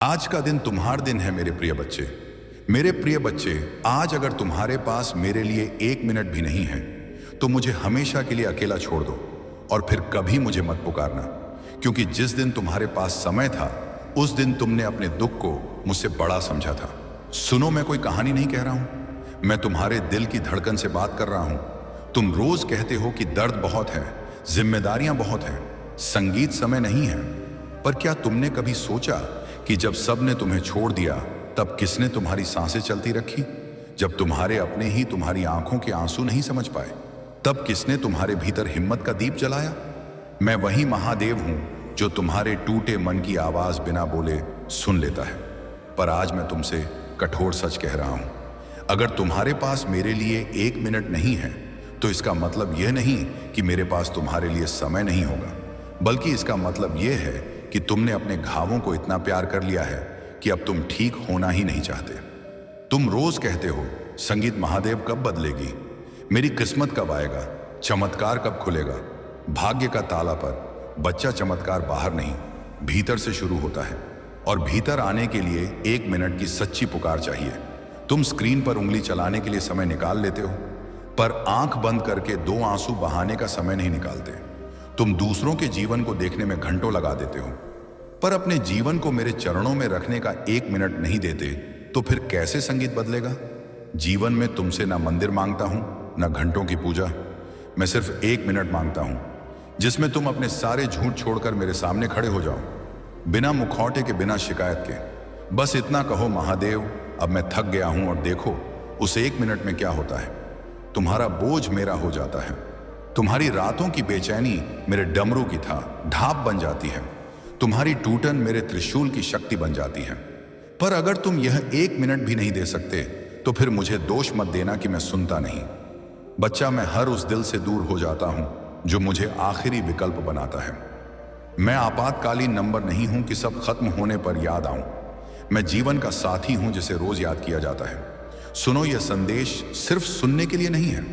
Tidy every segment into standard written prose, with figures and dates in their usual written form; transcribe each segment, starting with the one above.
आज का दिन तुम्हारा दिन है मेरे प्रिय बच्चे। मेरे प्रिय बच्चे, आज अगर तुम्हारे पास मेरे लिए 1 मिनट भी नहीं है तो मुझे हमेशा के लिए अकेला छोड़ दो और फिर कभी मुझे मत पुकारना, क्योंकि जिस दिन तुम्हारे पास समय था उस दिन तुमने अपने दुख को मुझसे बड़ा समझा था। सुनो, मैं कोई कहानी नहीं कह रहा हूं, मैं तुम्हारे दिल की धड़कन से बात कर रहा हूं। तुम रोज कहते हो कि दर्द बहुत है, जिम्मेदारियां बहुत हैं, संगीत समय नहीं है, पर क्या तुमने कभी सोचा कि जब सब ने तुम्हें छोड़ दिया तब किसने तुम्हारी सांसें चलती रखी? जब तुम्हारे अपने ही तुम्हारी आंखों के आंसू नहीं समझ पाए तब किसने तुम्हारे भीतर हिम्मत का दीप जलाया? मैं वही महादेव हूं जो तुम्हारे टूटे मन की आवाज बिना बोले सुन लेता है। पर आज मैं तुमसे कठोर सच कह रहा हूं, अगर तुम्हारे पास मेरे लिए 1 मिनट नहीं है तो इसका मतलब यह नहीं कि मेरे पास तुम्हारे लिए समय नहीं होगा, बल्कि इसका मतलब यह है कि तुमने अपने घावों को इतना प्यार कर लिया है कि अब तुम ठीक होना ही नहीं चाहते। तुम रोज कहते हो, संगीत महादेव कब बदलेगी, मेरी किस्मत कब आएगा, चमत्कार कब खुलेगा। भाग्य का ताला पर बच्चा चमत्कार बाहर नहीं, भीतर से शुरू होता है, और भीतर आने के लिए 1 मिनट की सच्ची पुकार चाहिए। तुम स्क्रीन पर उंगली चलाने के लिए समय निकाल लेते हो, पर आंख बंद करके 2 आंसू बहाने का समय नहीं निकालते। तुम दूसरों के जीवन को देखने में घंटों लगा देते हो, पर अपने जीवन को मेरे चरणों में रखने का 1 मिनट नहीं देते, तो फिर कैसे संगीत बदलेगा? जीवन में तुमसे ना मंदिर मांगता हूं, ना घंटों की पूजा, मैं सिर्फ 1 मिनट मांगता हूं जिसमें तुम अपने सारे झूठ छोड़कर मेरे सामने खड़े हो जाओ, बिना मुखौटे के, बिना शिकायत के। बस इतना कहो, महादेव अब मैं थक गया हूं, और देखो उस 1 मिनट में क्या होता है। तुम्हारा बोझ मेरा हो जाता है, तुम्हारी रातों की बेचैनी मेरे डमरू की था ढाप बन जाती है, तुम्हारी टूटन मेरे त्रिशूल की शक्ति बन जाती है। पर अगर तुम यह 1 मिनट भी नहीं दे सकते तो फिर मुझे दोष मत देना कि मैं सुनता नहीं। बच्चा, मैं हर उस दिल से दूर हो जाता हूं जो मुझे आखिरी विकल्प बनाता है। मैं आपातकालीन नंबर नहीं हूं कि सब खत्म होने पर याद आऊं। मैं जीवन का साथी हूं जिसे रोज याद किया जाता है। सुनो, यह संदेश सिर्फ सुनने के लिए नहीं है,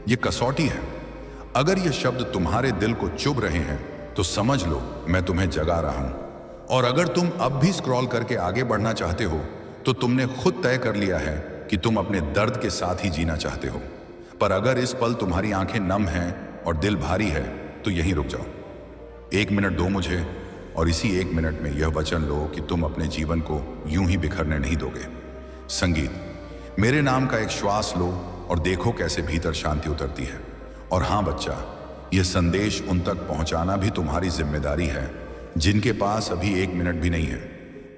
यह कसौटी है। अगर ये शब्द तुम्हारे दिल को चुभ रहे हैं तो समझ लो मैं तुम्हें जगा रहा हूं। और अगर तुम अब भी स्क्रॉल करके आगे बढ़ना चाहते हो तो तुमने खुद तय कर लिया है कि तुम अपने दर्द के साथ ही जीना चाहते हो। पर अगर इस पल तुम्हारी आंखें नम हैं और दिल भारी है तो यहीं रुक जाओ। 1 मिनट दो मुझे, और इसी 1 मिनट में यह वचन लो कि तुम अपने जीवन को यूं ही बिखरने नहीं दोगे। संगीत, मेरे नाम का एक श्वास लो और देखो कैसे भीतर शांति उतरती है। और हां बच्चा, यह संदेश उन तक पहुंचाना भी तुम्हारी जिम्मेदारी है जिनके पास अभी 1 मिनट भी नहीं है।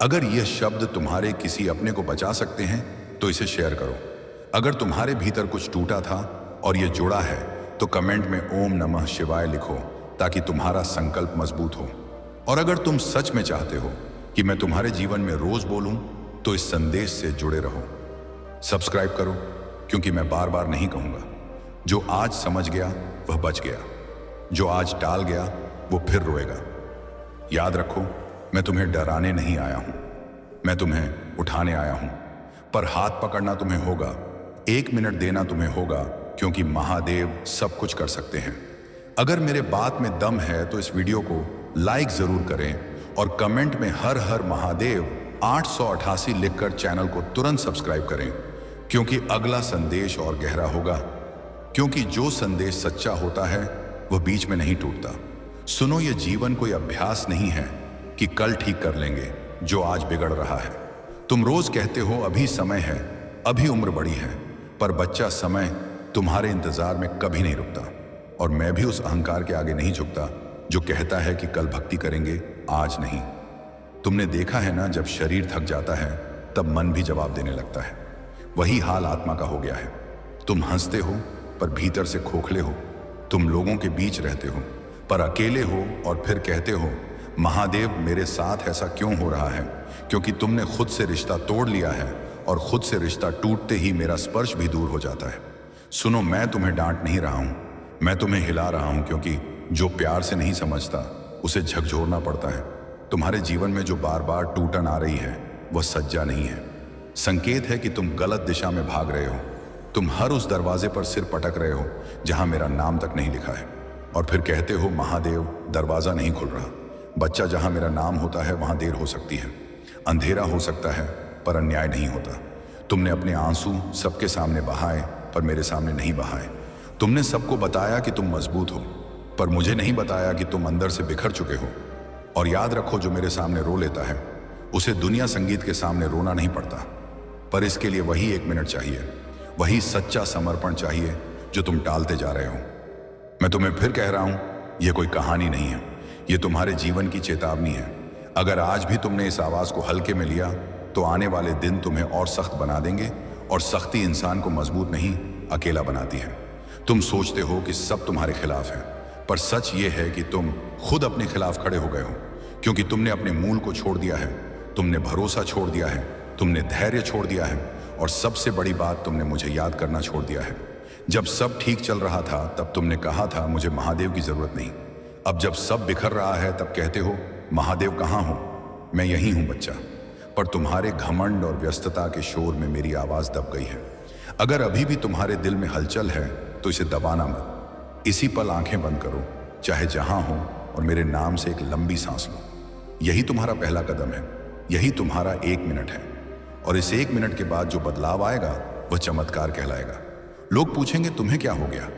अगर यह शब्द तुम्हारे किसी अपने को बचा सकते हैं तो इसे शेयर करो। अगर तुम्हारे भीतर कुछ टूटा था और यह जुड़ा है तो कमेंट में ओम नमः शिवाय लिखो ताकि तुम्हारा संकल्प मजबूत हो। और अगर तुम सच में चाहते हो कि मैं तुम्हारे जीवन में रोज बोलूं तो इस संदेश से जुड़े रहो। सब्सक्राइब करो, क्योंकि मैं बार बार नहीं कहूंगा, जो आज समझ गया वह बच गया, जो आज टाल गया वो फिर रोएगा। याद रखो, मैं तुम्हें डराने नहीं आया हूं, मैं तुम्हें उठाने आया हूं। पर हाथ पकड़ना तुम्हें होगा, 1 मिनट देना तुम्हें होगा, क्योंकि महादेव सब कुछ कर सकते हैं। अगर मेरे बात में दम है तो इस वीडियो को लाइक जरूर करें और कमेंट में हर हर महादेव 888 लिखकर चैनल को तुरंत सब्सक्राइब करें, क्योंकि अगला संदेश और गहरा होगा। क्योंकि जो संदेश सच्चा होता है वह बीच में नहीं टूटता। सुनो, यह जीवन कोई अभ्यास नहीं है कि कल ठीक कर लेंगे जो आज बिगड़ रहा है। तुम रोज कहते हो अभी समय है, अभी उम्र बड़ी है, पर बच्चा, समय तुम्हारे इंतजार में कभी नहीं रुकता। और मैं भी उस अहंकार के आगे नहीं झुकता जो कहता है कि कल भक्ति करेंगे, आज नहीं। तुमने देखा है ना, जब शरीर थक जाता है तब मन भी जवाब देने लगता है। वही हाल आत्मा का हो गया है। तुम हंसते हो पर भीतर से खोखले हो। तुम लोगों के बीच रहते हो पर अकेले हो, और फिर कहते हो, महादेव मेरे साथ ऐसा क्यों हो रहा है? क्योंकि तुमने खुद से रिश्ता तोड़ लिया है, और खुद से रिश्ता टूटते ही मेरा स्पर्श भी दूर हो जाता है। सुनो, मैं तुम्हें डांट नहीं रहा हूं, मैं तुम्हें हिला रहा हूं, क्योंकि जो प्यार से नहीं समझता उसे झकझोरना पड़ता है। तुम्हारे जीवन में जो बार बार टूटन आ रही है वह सज्जा नहीं है, संकेत है कि तुम गलत दिशा में भाग रहे हो। तुम हर उस दरवाजे पर सिर पटक रहे हो जहां मेरा नाम तक नहीं लिखा है, और फिर कहते हो, महादेव दरवाजा नहीं खुल रहा। बच्चा, जहां मेरा नाम होता है वहां देर हो सकती है, अंधेरा हो सकता है पर अन्याय नहीं होता। तुमने अपने आंसू सबके सामने बहाए पर मेरे सामने नहीं बहाए। तुमने सबको बताया कि तुम मजबूत हो, पर मुझे नहीं बताया कि तुम अंदर से बिखर चुके हो। और याद रखो, जो मेरे सामने रो लेता है उसे दुनिया संगीत के सामने रोना नहीं पड़ता। पर इसके लिए वही 1 मिनट चाहिए, वही सच्चा समर्पण चाहिए जो तुम टालते जा रहे हो। मैं तुम्हें फिर कह रहा हूं, यह कोई कहानी नहीं है, यह तुम्हारे जीवन की चेतावनी है। अगर आज भी तुमने इस आवाज को हल्के में लिया तो आने वाले दिन तुम्हें और सख्त बना देंगे, और सख्ती इंसान को मजबूत नहीं अकेला बनाती है। तुम सोचते हो कि सब तुम्हारे खिलाफ है, पर सच ये है कि तुम खुद अपने खिलाफ खड़े हो गए हो, क्योंकि तुमने अपने मूल को छोड़ दिया है, तुमने भरोसा छोड़ दिया है, तुमने धैर्य छोड़ दिया है, और सबसे बड़ी बात, तुमने मुझे याद करना छोड़ दिया है। जब सब ठीक चल रहा था तब तुमने कहा था मुझे महादेव की जरूरत नहीं। अब जब सब बिखर रहा है तब कहते हो महादेव कहाँ हो, मैं यहीं हूं बच्चा। पर तुम्हारे घमंड और व्यस्तता के शोर में मेरी आवाज दब गई है। अगर अभी भी तुम्हारे दिल में हलचल है तो इसे दबाना मत। इसी पल आंखें बंद करो, चाहे जहां हो, और मेरे नाम से एक लंबी सांस लो। यही तुम्हारा पहला कदम है, यही तुम्हारा 1 मिनट है। और इस 1 मिनट के बाद जो बदलाव आएगा वह चमत्कार कहलाएगा। लोग पूछेंगे तुम्हें क्या हो गया,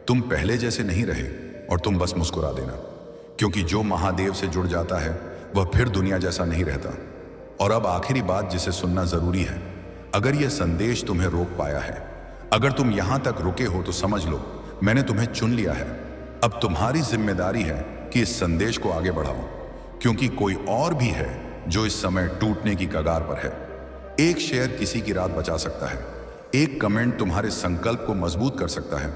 तुम पहले जैसे नहीं रहे, और तुम बस मुस्कुरा देना, क्योंकि जो महादेव से जुड़ जाता है वह फिर दुनिया जैसा नहीं रहता। और अब आखिरी बात जिसे सुनना जरूरी है, अगर यह संदेश तुम्हें रोक पाया है, अगर तुम यहां तक रुके हो तो समझ लो मैंने तुम्हें चुन लिया है। अब तुम्हारी जिम्मेदारी है कि इस संदेश को आगे बढ़ाओ, क्योंकि कोई और भी है जो इस समय टूटने की कगार पर है। एक शेयर किसी की रात बचा सकता है, एक कमेंट तुम्हारे संकल्प को मजबूत कर सकता है,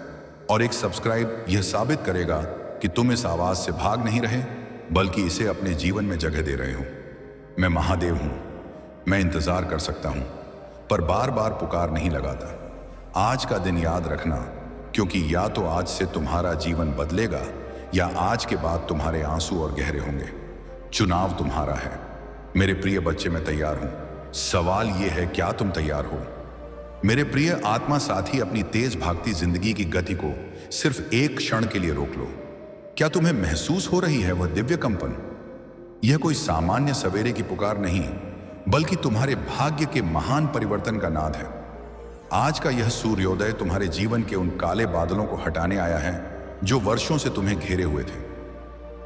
और एक सब्सक्राइब यह साबित करेगा कि तुम इस आवाज से भाग नहीं रहे, बल्कि इसे अपने जीवन में जगह दे रहे हो। मैं महादेव हूं, मैं इंतजार कर सकता हूं, पर बार बार पुकार नहीं लगाता। आज का दिन याद रखना, क्योंकि या तो आज से तुम्हारा जीवन बदलेगा या आज के बाद तुम्हारे आंसू और गहरे होंगे। चुनाव तुम्हारा है। मेरे प्रिय बच्चे, मैं तैयार हूं। सवाल यह है, क्या तुम तैयार हो? मेरे प्रिय आत्मा साथी, अपनी तेज भागती जिंदगी की गति को सिर्फ एक क्षण के लिए रोक लो। क्या तुम्हें महसूस हो रही है वह दिव्य कंपन? यह कोई सामान्य सवेरे की पुकार नहीं, बल्कि तुम्हारे भाग्य के महान परिवर्तन का नाद है। आज का यह सूर्योदय तुम्हारे जीवन के उन काले बादलों को हटाने आया है जो वर्षों से तुम्हें घेरे हुए थे।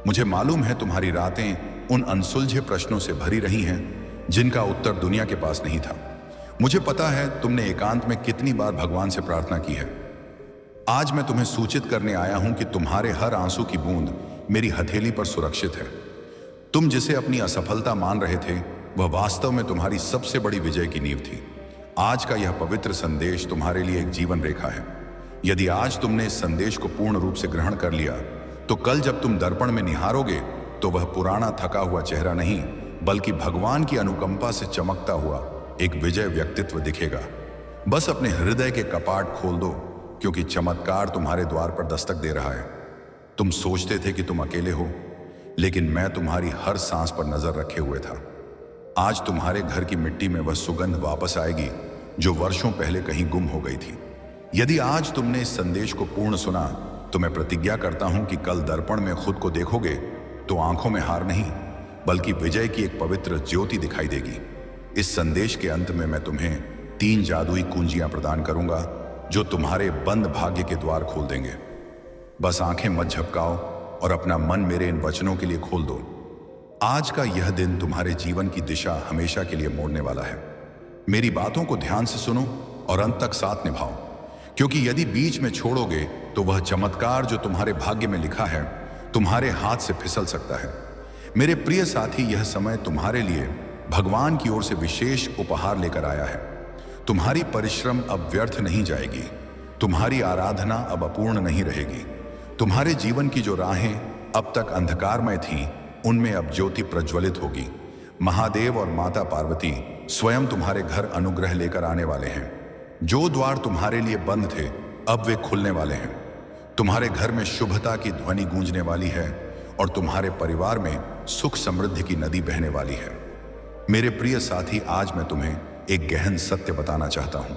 मुझे मालूम है तुम्हारी रातें उन अनसुलझे प्रश्नों से भरी रही हैं जिनका उत्तर दुनिया के पास नहीं था। मुझे पता है तुमने एकांत में कितनी बार भगवान से प्रार्थना की है। आज मैं तुम्हें सूचित करने आया हूं कि तुम्हारे हर आंसू की बूंद मेरी हथेली पर सुरक्षित है। तुम जिसे अपनी असफलता मान रहे थे वह वास्तव में तुम्हारी सबसे बड़ी विजय की नींव थी। आज का यह पवित्र संदेश तुम्हारे लिए एक जीवन रेखा है। यदि आज तुमने इस संदेश को पूर्ण रूप से ग्रहण कर लिया तो कल जब तुम दर्पण में निहारोगे तो वह पुराना थका हुआ चेहरा नहीं, बल्कि भगवान की अनुकंपा से चमकता हुआ एक विजय व्यक्तित्व दिखेगा। बस अपने हृदय के कपाट खोल दो, क्योंकि चमत्कार तुम्हारे द्वार पर दस्तक दे रहा है। तुम सोचते थे कि तुम अकेले हो, लेकिन मैं तुम्हारी हर सांस पर नजर रखे हुए था। आज तुम्हारे घर की मिट्टी में वह सुगंध वापस आएगी जो वर्षों पहले कहीं गुम हो गई थी। यदि आज तुमने इस संदेश को पूर्ण सुना तो मैं प्रतिज्ञा करता हूं कि कल दर्पण में खुद को देखोगे तो आंखों में हार नहीं, बल्कि विजय की एक पवित्र ज्योति दिखाई देगी। इस संदेश के अंत में मैं तुम्हें 3 जादुई कुंजियां प्रदान करूंगा जो तुम्हारे बंद भाग्य के द्वार खोल देंगे। बस आंखें मत झपकाओ और अपना मन मेरे इन वचनों के लिए खोल दो। आज का यह दिन तुम्हारे जीवन की दिशा हमेशा के लिए मोड़ने वाला है। मेरी बातों को ध्यान से सुनो और अंत तक साथ निभाओ, क्योंकि यदि बीच में छोड़ोगे तो वह चमत्कार जो तुम्हारे भाग्य में लिखा है तुम्हारे हाथ से फिसल सकता है। मेरे प्रिय साथी, यह समय तुम्हारे लिए भगवान की ओर से विशेष उपहार लेकर आया है। तुम्हारी परिश्रम अब व्यर्थ नहीं जाएगी, तुम्हारी आराधना अब अपूर्ण नहीं रहेगी। तुम्हारे जीवन की जो राहें अब तक अंधकारमय थीं, उनमें अब ज्योति प्रज्वलित होगी। महादेव और माता पार्वती स्वयं तुम्हारे घर अनुग्रह लेकर आने वाले हैं। जो द्वार तुम्हारे लिए बंद थे अब वे खुलने वाले हैं। तुम्हारे घर में शुभता की ध्वनि गूंजने वाली है और तुम्हारे परिवार में सुख समृद्धि की नदी बहने वाली है। मेरे प्रिय साथी, आज मैं तुम्हें एक गहन सत्य बताना चाहता हूं।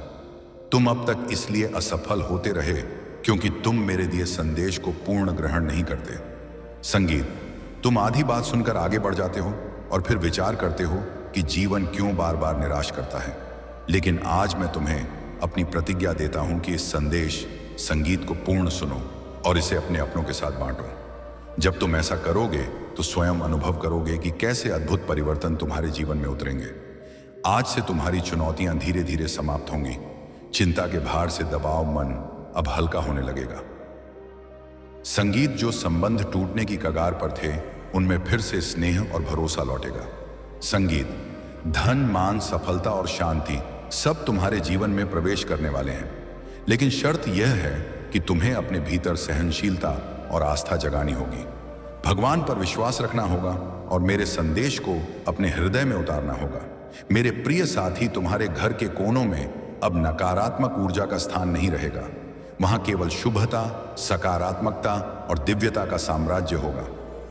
तुम अब तक इसलिए असफल होते रहे क्योंकि तुम मेरे दिए संदेश को पूर्ण ग्रहण नहीं करते। संगीत, तुम आधी बात सुनकर आगे बढ़ जाते हो और फिर विचार करते हो कि जीवन क्यों बार बार निराश करता है। लेकिन आज मैं तुम्हें अपनी प्रतिज्ञा देता हूं कि इस संदेश संगीत को पूर्ण सुनो और इसे अपने अपनों के साथ बांटो। जब तुम ऐसा करोगे तो स्वयं अनुभव करोगे कि कैसे अद्भुत परिवर्तन तुम्हारे जीवन में उतरेंगे। आज से तुम्हारी चुनौतियां धीरे धीरे समाप्त होंगी। चिंता के भार से दबाव मन अब हल्का होने लगेगा। संगीत जो संबंध टूटने की कगार पर थे, उनमें फिर से स्नेह और भरोसा लौटेगा। संगीत, धन, मान, सफलता और शांति सब तुम्हारे जीवन में प्रवेश करने वाले हैं। लेकिन शर्त यह है कि तुम्हें अपने भीतर सहनशीलता और आस्था जगानी होगी। भगवान पर विश्वास रखना होगा और मेरे संदेश को अपने हृदय में उतारना होगा। मेरे प्रिय साथी, तुम्हारे घर के कोनों में अब नकारात्मक ऊर्जा का स्थान नहीं रहेगा। वहां केवल शुभता, सकारात्मकता और दिव्यता का साम्राज्य होगा।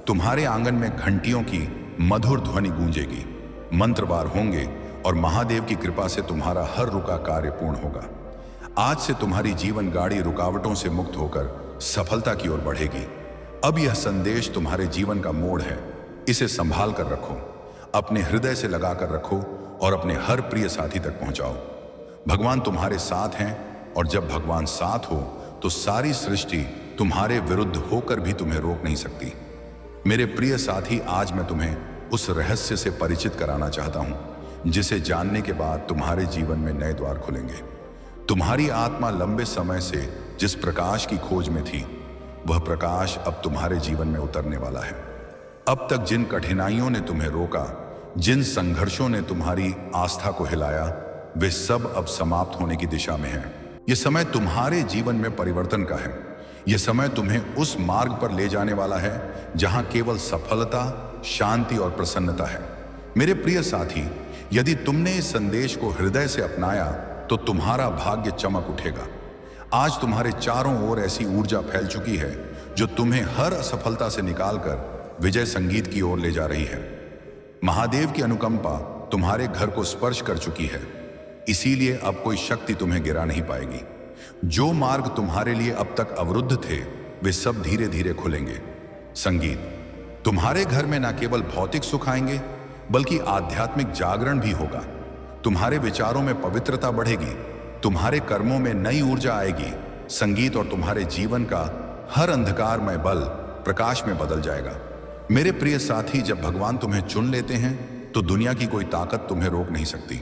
तुम्हारे आंगन में घंटियों की मधुर ध्वनि गूंजेगी, मंत्रवार होंगे और महादेव की कृपा से तुम्हारा हर रुका कार्य पूर्ण होगा। आज से तुम्हारी जीवन गाड़ी रुकावटों से मुक्त होकर सफलता की ओर बढ़ेगी। अब यह संदेश तुम्हारे जीवन का मोड़ है। इसे संभाल कर रखो, अपने हृदय से लगा कर रखो और अपने हर प्रिय साथी तक पहुंचाओ। भगवान तुम्हारे साथ हैं और जब भगवान साथ हो तो सारी सृष्टि तुम्हारे विरुद्ध होकर भी तुम्हें रोक नहीं सकती। मेरे प्रिय साथी, आज मैं तुम्हें उस रहस्य से परिचित कराना चाहता हूं जिसे जानने के बाद तुम्हारे जीवन में नए द्वार खुलेंगे। तुम्हारी आत्मा लंबे समय से जिस प्रकाश की खोज में थी, वह प्रकाश अब तुम्हारे जीवन में उतरने वाला है। अब तक जिन कठिनाइयों ने तुम्हें रोका, जिन संघर्षों ने तुम्हारी आस्था को हिलाया, वे सब अब समाप्त होने की दिशा में हैं। यह समय तुम्हारे जीवन में परिवर्तन का है। यह समय तुम्हें उस मार्ग पर ले जाने वाला है जहां केवल सफलता, शांति और प्रसन्नता है। मेरे प्रिय साथी, यदि तुमने इस संदेश को हृदय से अपनाया तो तुम्हारा भाग्य चमक उठेगा। आज तुम्हारे चारों ओर ऐसी ऊर्जा फैल चुकी है जो तुम्हें हर असफलता से निकालकर विजय संगीत की ओर ले जा रही है। महादेव की अनुकंपा तुम्हारे घर को स्पर्श कर चुकी है, इसीलिए अब कोई शक्ति तुम्हें गिरा नहीं पाएगी। जो मार्ग तुम्हारे लिए अब तक अवरुद्ध थे, वे सब धीरे धीरे खुलेंगे। संगीत, तुम्हारे घर में न केवल भौतिक सुख आएंगे बल्कि आध्यात्मिक जागरण भी होगा। तुम्हारे विचारों में पवित्रता बढ़ेगी, तुम्हारे कर्मों में नई ऊर्जा आएगी। संगीत और तुम्हारे जीवन का हर अंधकारमय बल प्रकाश में बदल जाएगा। मेरे प्रिय साथी, जब भगवान तुम्हें चुन लेते हैं तो दुनिया की कोई ताकत तुम्हें रोक नहीं सकती।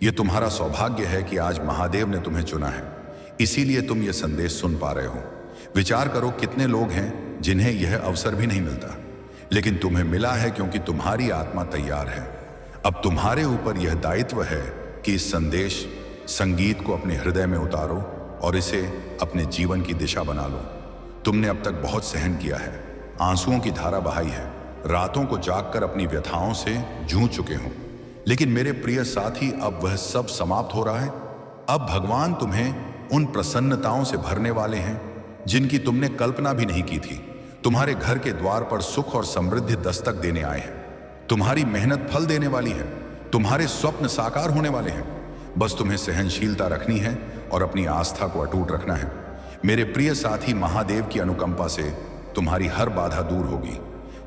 यह तुम्हारा सौभाग्य है कि आज महादेव ने तुम्हें चुना है, इसीलिए तुम यह संदेश सुन पा रहे हो। विचार करो, कितने लोग हैं जिन्हें यह अवसर भी नहीं मिलता, लेकिन तुम्हें मिला है क्योंकि तुम्हारी आत्मा तैयार है। अब तुम्हारे ऊपर यह दायित्व है कि इस संदेश संगीत को अपने हृदय में उतारो और इसे अपने जीवन की दिशा बना लो। तुमने अब तक बहुत सहन किया है, आंसुओं की धारा बहाई है, रातों को जागकर अपनी व्यथाओं से जूझ चुके हो। लेकिन मेरे प्रिय साथी, अब वह सब समाप्त हो रहा है। अब भगवान तुम्हें उन प्रसन्नताओं से भरने वाले हैं जिनकी तुमने कल्पना भी नहीं की थी। तुम्हारे घर के द्वार पर सुख और समृद्धि दस्तक देने आए हैं। तुम्हारी मेहनत फल देने वाली है, तुम्हारे स्वप्न साकार होने वाले हैं। बस तुम्हें सहनशीलता रखनी है और अपनी आस्था को अटूट रखना है। मेरे प्रिय साथी, महादेव की अनुकंपा से तुम्हारी हर बाधा दूर होगी।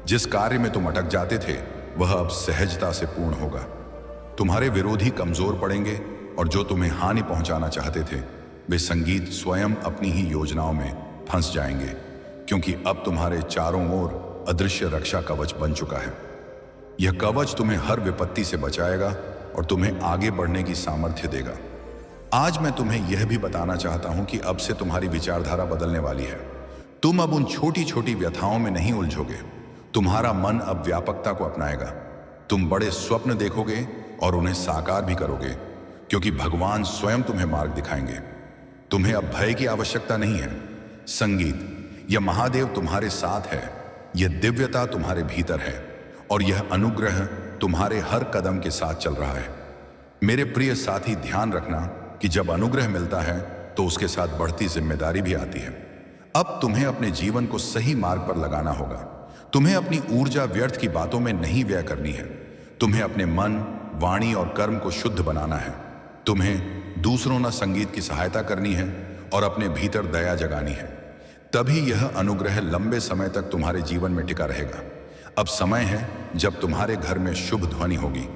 जिस कार्य में तुम अटक जाते थे, वह अब सहजता से पूर्ण होगा। तुम्हारे विरोधी कमजोर पड़ेंगे और जो तुम्हें हानि पहुंचाना चाहते थे, वे संगीत स्वयं अपनी ही योजनाओं में फंस जाएंगे, क्योंकि अब तुम्हारे चारों ओर अदृश्य रक्षा कवच बन चुका है। यह कवच तुम्हें हर विपत्ति से बचाएगा और तुम्हें आगे बढ़ने की सामर्थ्य देगा। आज मैं तुम्हें यह भी बताना चाहता हूं कि अब से तुम्हारी विचारधारा बदलने वाली है। तुम अब उन छोटी छोटी व्यथाओं में नहीं उलझोगे। तुम्हारा मन अब व्यापकता को अपनाएगा। तुम बड़े स्वप्न देखोगे और उन्हें साकार भी करोगे, क्योंकि भगवान स्वयं तुम्हें मार्ग दिखाएंगे। तुम्हें अब भय की आवश्यकता नहीं है। संगीत, यह महादेव तुम्हारे साथ है, यह दिव्यता तुम्हारे भीतर है और यह अनुग्रह तुम्हारे हर कदम के साथ चल रहा है। मेरे प्रिय साथी, ध्यान रखना कि जब अनुग्रह मिलता है तो उसके साथ बढ़ती जिम्मेदारी भी आती है। अब तुम्हें अपने जीवन को सही मार्ग पर लगाना होगा। तुम्हें अपनी ऊर्जा व्यर्थ की बातों में नहीं व्यय करनी है। तुम्हें अपने मन, वाणी और कर्म को शुद्ध बनाना है। तुम्हें दूसरों न संगीत की सहायता करनी है और अपने भीतर दया जगानी है। तभी यह अनुग्रह लंबे समय तक तुम्हारे जीवन में टिका रहेगा। अब समय है जब तुम्हारे घर में शुभ ध्वनि होगी।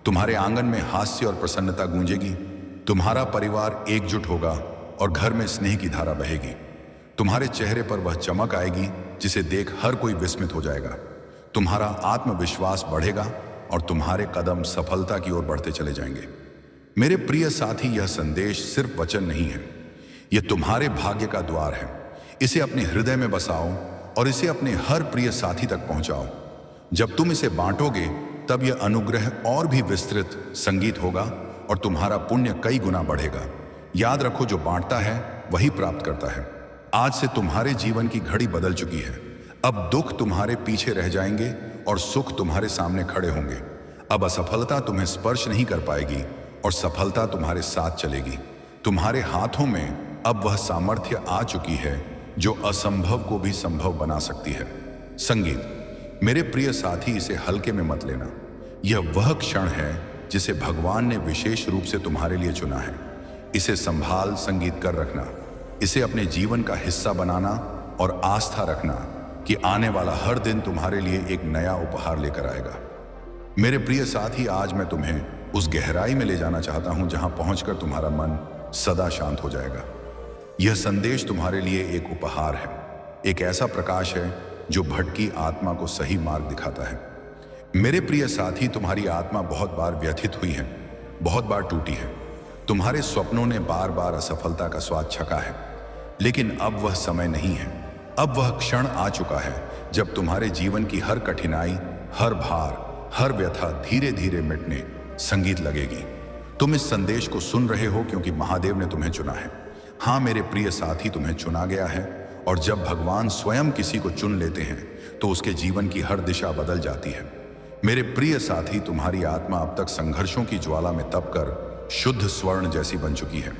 तुम्हारे आंगन में हास्य और प्रसन्नता गूंजेगी। तुम्हारा परिवार एकजुट होगा और घर में स्नेह की धारा बहेगी। तुम्हारे चेहरे पर वह चमक आएगी जिसे देख हर कोई विस्मित हो जाएगा। तुम्हारा आत्मविश्वास बढ़ेगा और तुम्हारे कदम सफलता की ओर बढ़ते चले जाएंगे। मेरे प्रिय साथी, यह संदेश सिर्फ वचन नहीं है, यह तुम्हारे भाग्य का द्वार है। इसे अपने हृदय में बसाओ और इसे अपने हर प्रिय साथी तक पहुंचाओ। जब तुम इसे बांटोगे तब यह अनुग्रह और भी विस्तृत संगीत होगा और तुम्हारा पुण्य कई गुना बढ़ेगा। याद रखो, जो बांटता है वही प्राप्त करता है। आज से तुम्हारे जीवन की घड़ी बदल चुकी है। अब दुख तुम्हारे पीछे रह जाएंगे और सुख तुम्हारे सामने खड़े होंगे। अब असफलता तुम्हें स्पर्श नहीं कर पाएगी और सफलता तुम्हारे साथ चलेगी। तुम्हारे हाथों में अब वह सामर्थ्य आ चुकी है जो असंभव को भी संभव बना सकती है। संगीत, मेरे प्रिय साथी, इसे हल्के में मत लेना। यह वह क्षण है जिसे भगवान ने विशेष रूप से तुम्हारे लिए चुना है। इसे संभाल संगीत कर रखना। इसे अपने जीवन का हिस्सा बनाना और आस्था रखना कि आने वाला हर दिन तुम्हारे लिए एक नया उपहार लेकर आएगा। मेरे प्रिय साथी, आज मैं तुम्हें उस गहराई में ले जाना चाहता हूं जहां पहुंचकर तुम्हारा मन सदा शांत हो जाएगा। यह संदेश तुम्हारे लिए एक उपहार है, एक ऐसा प्रकाश है जो भटकी आत्मा को सही मार्ग दिखाता है। मेरे प्रिय साथी, तुम्हारी आत्मा बहुत बार व्यथित हुई है, बहुत बार टूटी है। तुम्हारे स्वप्नों ने बार बार असफलता का स्वाद चखा है, लेकिन अब वह समय नहीं है। अब वह क्षण आ चुका है जब तुम्हारे जीवन की हर कठिनाई, हर भार, हर व्यथा धीरे धीरे मिटने संगीत लगेगी। तुम इस संदेश को सुन रहे हो क्योंकि महादेव ने तुम्हें चुना है। हाँ मेरे प्रिय साथी, तुम्हें चुना गया है और जब भगवान स्वयं किसी को चुन लेते हैं तो उसके जीवन की हर दिशा बदल जाती है। मेरे प्रिय साथी, तुम्हारी आत्मा अब तक संघर्षों की ज्वाला में तपकर शुद्ध स्वर्ण जैसी बन चुकी है।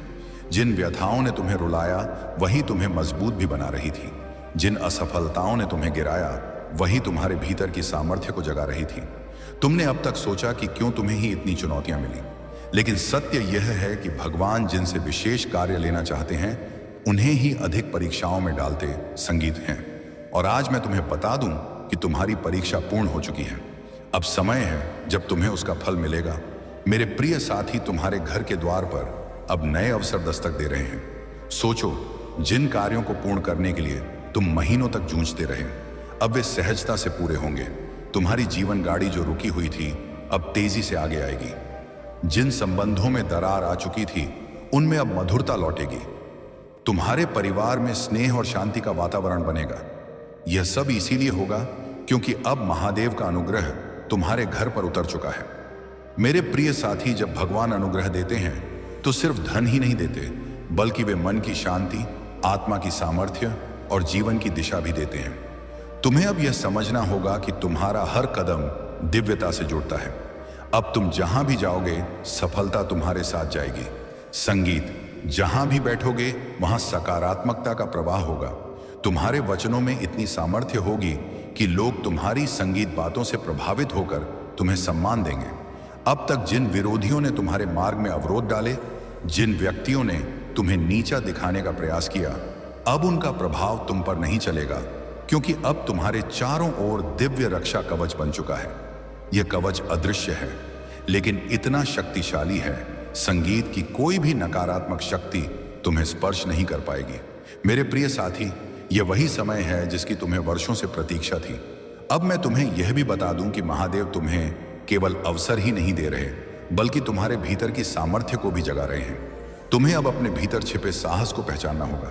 जिन व्यथाओं ने तुम्हें रुलाया वही तुम्हें मजबूत भी बना रही थी। जिन असफलताओं ने तुम्हें गिराया वही तुम्हारे भीतर की सामर्थ्य को जगा रही थी। तुमने अब तक सोचा कि क्यों तुम्हें ही इतनी चुनौतियां मिली, लेकिन सत्य यह है कि भगवान जिनसे विशेष कार्य लेना चाहते हैं उन्हें ही अधिक परीक्षाओं में डालते संगीत हैं। और आज मैं तुम्हें बता दूं कि तुम्हारी परीक्षा पूर्ण हो चुकी है। अब समय है जब तुम्हें उसका फल मिलेगा। मेरे प्रिय साथी, तुम्हारे घर के द्वार पर अब नए अवसर दस्तक दे रहे हैं। सोचो, जिन कार्यों को पूर्ण करने के लिए तुम महीनों तक जूझते रहे, अब वे सहजता से पूरे होंगे। तुम्हारी जीवन गाड़ी जो रुकी हुई थी अब तेजी से आगे आएगी। जिन संबंधों में दरार आ चुकी थी उनमें अब मधुरता लौटेगी। तुम्हारे परिवार में स्नेह और शांति का वातावरण बनेगा। यह सब इसीलिए होगा क्योंकि अब महादेव का अनुग्रह तुम्हारे घर पर उतर चुका है। मेरे प्रिय साथी, जब भगवान अनुग्रह देते हैं तो सिर्फ धन ही नहीं देते, बल्कि वे मन की शांति, आत्मा की सामर्थ्य और जीवन की दिशा भी देते हैं। तुम्हें अब यह समझना होगा कि तुम्हारा हर कदम दिव्यता से जुड़ता है। अब तुम जहां भी जाओगे सफलता तुम्हारे साथ जाएगी। संगीत, जहां भी बैठोगे वहां सकारात्मकता का प्रवाह होगा। तुम्हारे वचनों में इतनी सामर्थ्य होगी कि लोग तुम्हारी संगीत बातों से प्रभावित होकर तुम्हें सम्मान देंगे। अब तक जिन विरोधियों ने तुम्हारे मार्ग में अवरोध डाले, जिन व्यक्तियों ने तुम्हें नीचा दिखाने का प्रयास किया, अब उनका प्रभाव तुम पर नहीं चलेगा, क्योंकि अब तुम्हारे चारों ओर दिव्य रक्षा कवच बन चुका है। यह कवच अदृश्य है लेकिन इतना शक्तिशाली है, संगीत की कोई भी नकारात्मक शक्ति तुम्हें स्पर्श नहीं कर पाएगी। मेरे प्रिय साथी, यह वही समय है जिसकी तुम्हें वर्षों से प्रतीक्षा थी। अब मैं तुम्हें यह भी बता दूं कि महादेव तुम्हें केवल अवसर ही नहीं दे रहे, बल्कि तुम्हारे भीतर की सामर्थ्य को भी जगा रहे हैं। तुम्हें अब अपने भीतर छिपे साहस को पहचानना होगा।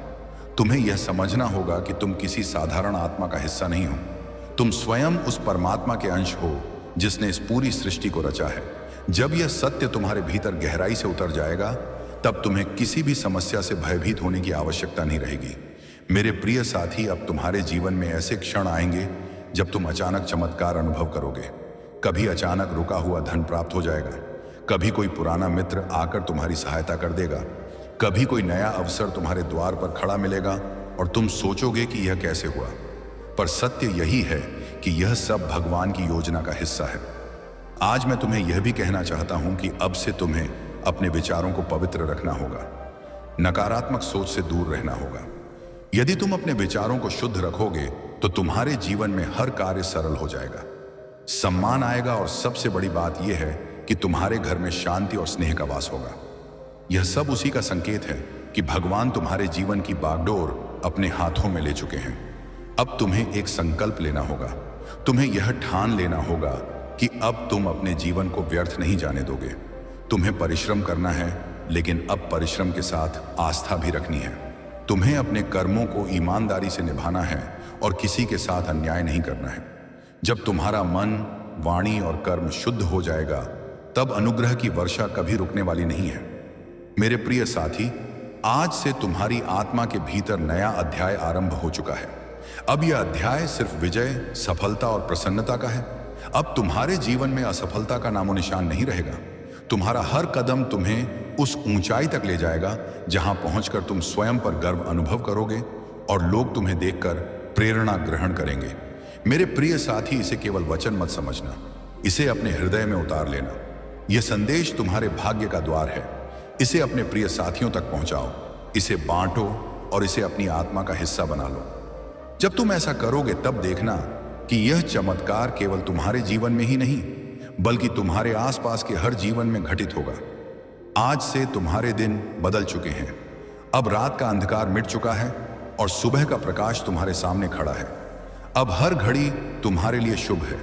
तुम्हें यह समझना होगा कि तुम किसी साधारण आत्मा का हिस्सा नहीं हो। तुम स्वयं उस परमात्मा के अंश हो जिसने इस पूरी सृष्टि को रचा है। जब यह सत्य तुम्हारे भीतर गहराई से उतर जाएगा, तब तुम्हें किसी भी समस्या से भयभीत होने की आवश्यकता नहीं रहेगी। मेरे प्रिय साथी, अब तुम्हारे जीवन में ऐसे क्षण आएंगे जब तुम अचानक चमत्कार अनुभव करोगे। कभी अचानक रुका हुआ धन प्राप्त हो जाएगा, कभी कोई पुराना मित्र आकर तुम्हारी सहायता कर देगा, कभी कोई नया अवसर तुम्हारे द्वार पर खड़ा मिलेगा और तुम सोचोगे कि यह कैसे हुआ। पर सत्य यही है कि यह सब भगवान की योजना का हिस्सा है। आज मैं तुम्हें यह भी कहना चाहता हूं कि अब से तुम्हें अपने विचारों को पवित्र रखना होगा, नकारात्मक सोच से दूर रहना होगा। यदि तुम अपने विचारों को शुद्ध रखोगे तो तुम्हारे जीवन में हर कार्य सरल हो जाएगा, सम्मान आएगा और सबसे बड़ी बात यह है कि तुम्हारे घर में शांति और स्नेह का वास होगा। यह सब उसी का संकेत है कि भगवान तुम्हारे जीवन की बागडोर अपने हाथों में ले चुके हैं। अब तुम्हें एक संकल्प लेना होगा। तुम्हें यह ठान लेना होगा कि अब तुम अपने जीवन को व्यर्थ नहीं जाने दोगे। तुम्हें परिश्रम करना है, लेकिन अब परिश्रम के साथ आस्था भी रखनी है। तुम्हें अपने कर्मों को ईमानदारी से निभाना है और किसी के साथ अन्याय नहीं करना है। जब तुम्हारा मन, वाणी और कर्म शुद्ध हो जाएगा, तब अनुग्रह की वर्षा कभी रुकने वाली नहीं है। मेरे प्रिय साथी, आज से तुम्हारी आत्मा के भीतर नया अध्याय आरंभ हो चुका है। अब यह अध्याय सिर्फ विजय, सफलता और प्रसन्नता का है। अब तुम्हारे जीवन में असफलता का नामो निशान नहीं रहेगा। तुम्हारा हर कदम तुम्हें उस ऊंचाई तक ले जाएगा जहां पहुंचकर तुम स्वयं पर गर्व अनुभव करोगे और लोग तुम्हें देखकर प्रेरणा ग्रहण करेंगे। मेरे प्रिय साथी, इसे केवल वचन मत समझना, इसे अपने हृदय में उतार लेना। यह संदेश तुम्हारे भाग्य का द्वार है। इसे अपने प्रिय साथियों तक पहुंचाओ, इसे बांटो और इसे अपनी आत्मा का हिस्सा बना लो। जब तुम ऐसा करोगे, तब देखना कि यह चमत्कार केवल तुम्हारे जीवन में ही नहीं, बल्कि तुम्हारे आसपास के हर जीवन में घटित होगा। आज से तुम्हारे दिन बदल चुके हैं। अब रात का अंधकार मिट चुका है और सुबह का प्रकाश तुम्हारे सामने खड़ा है। अब हर घड़ी तुम्हारे लिए शुभ है।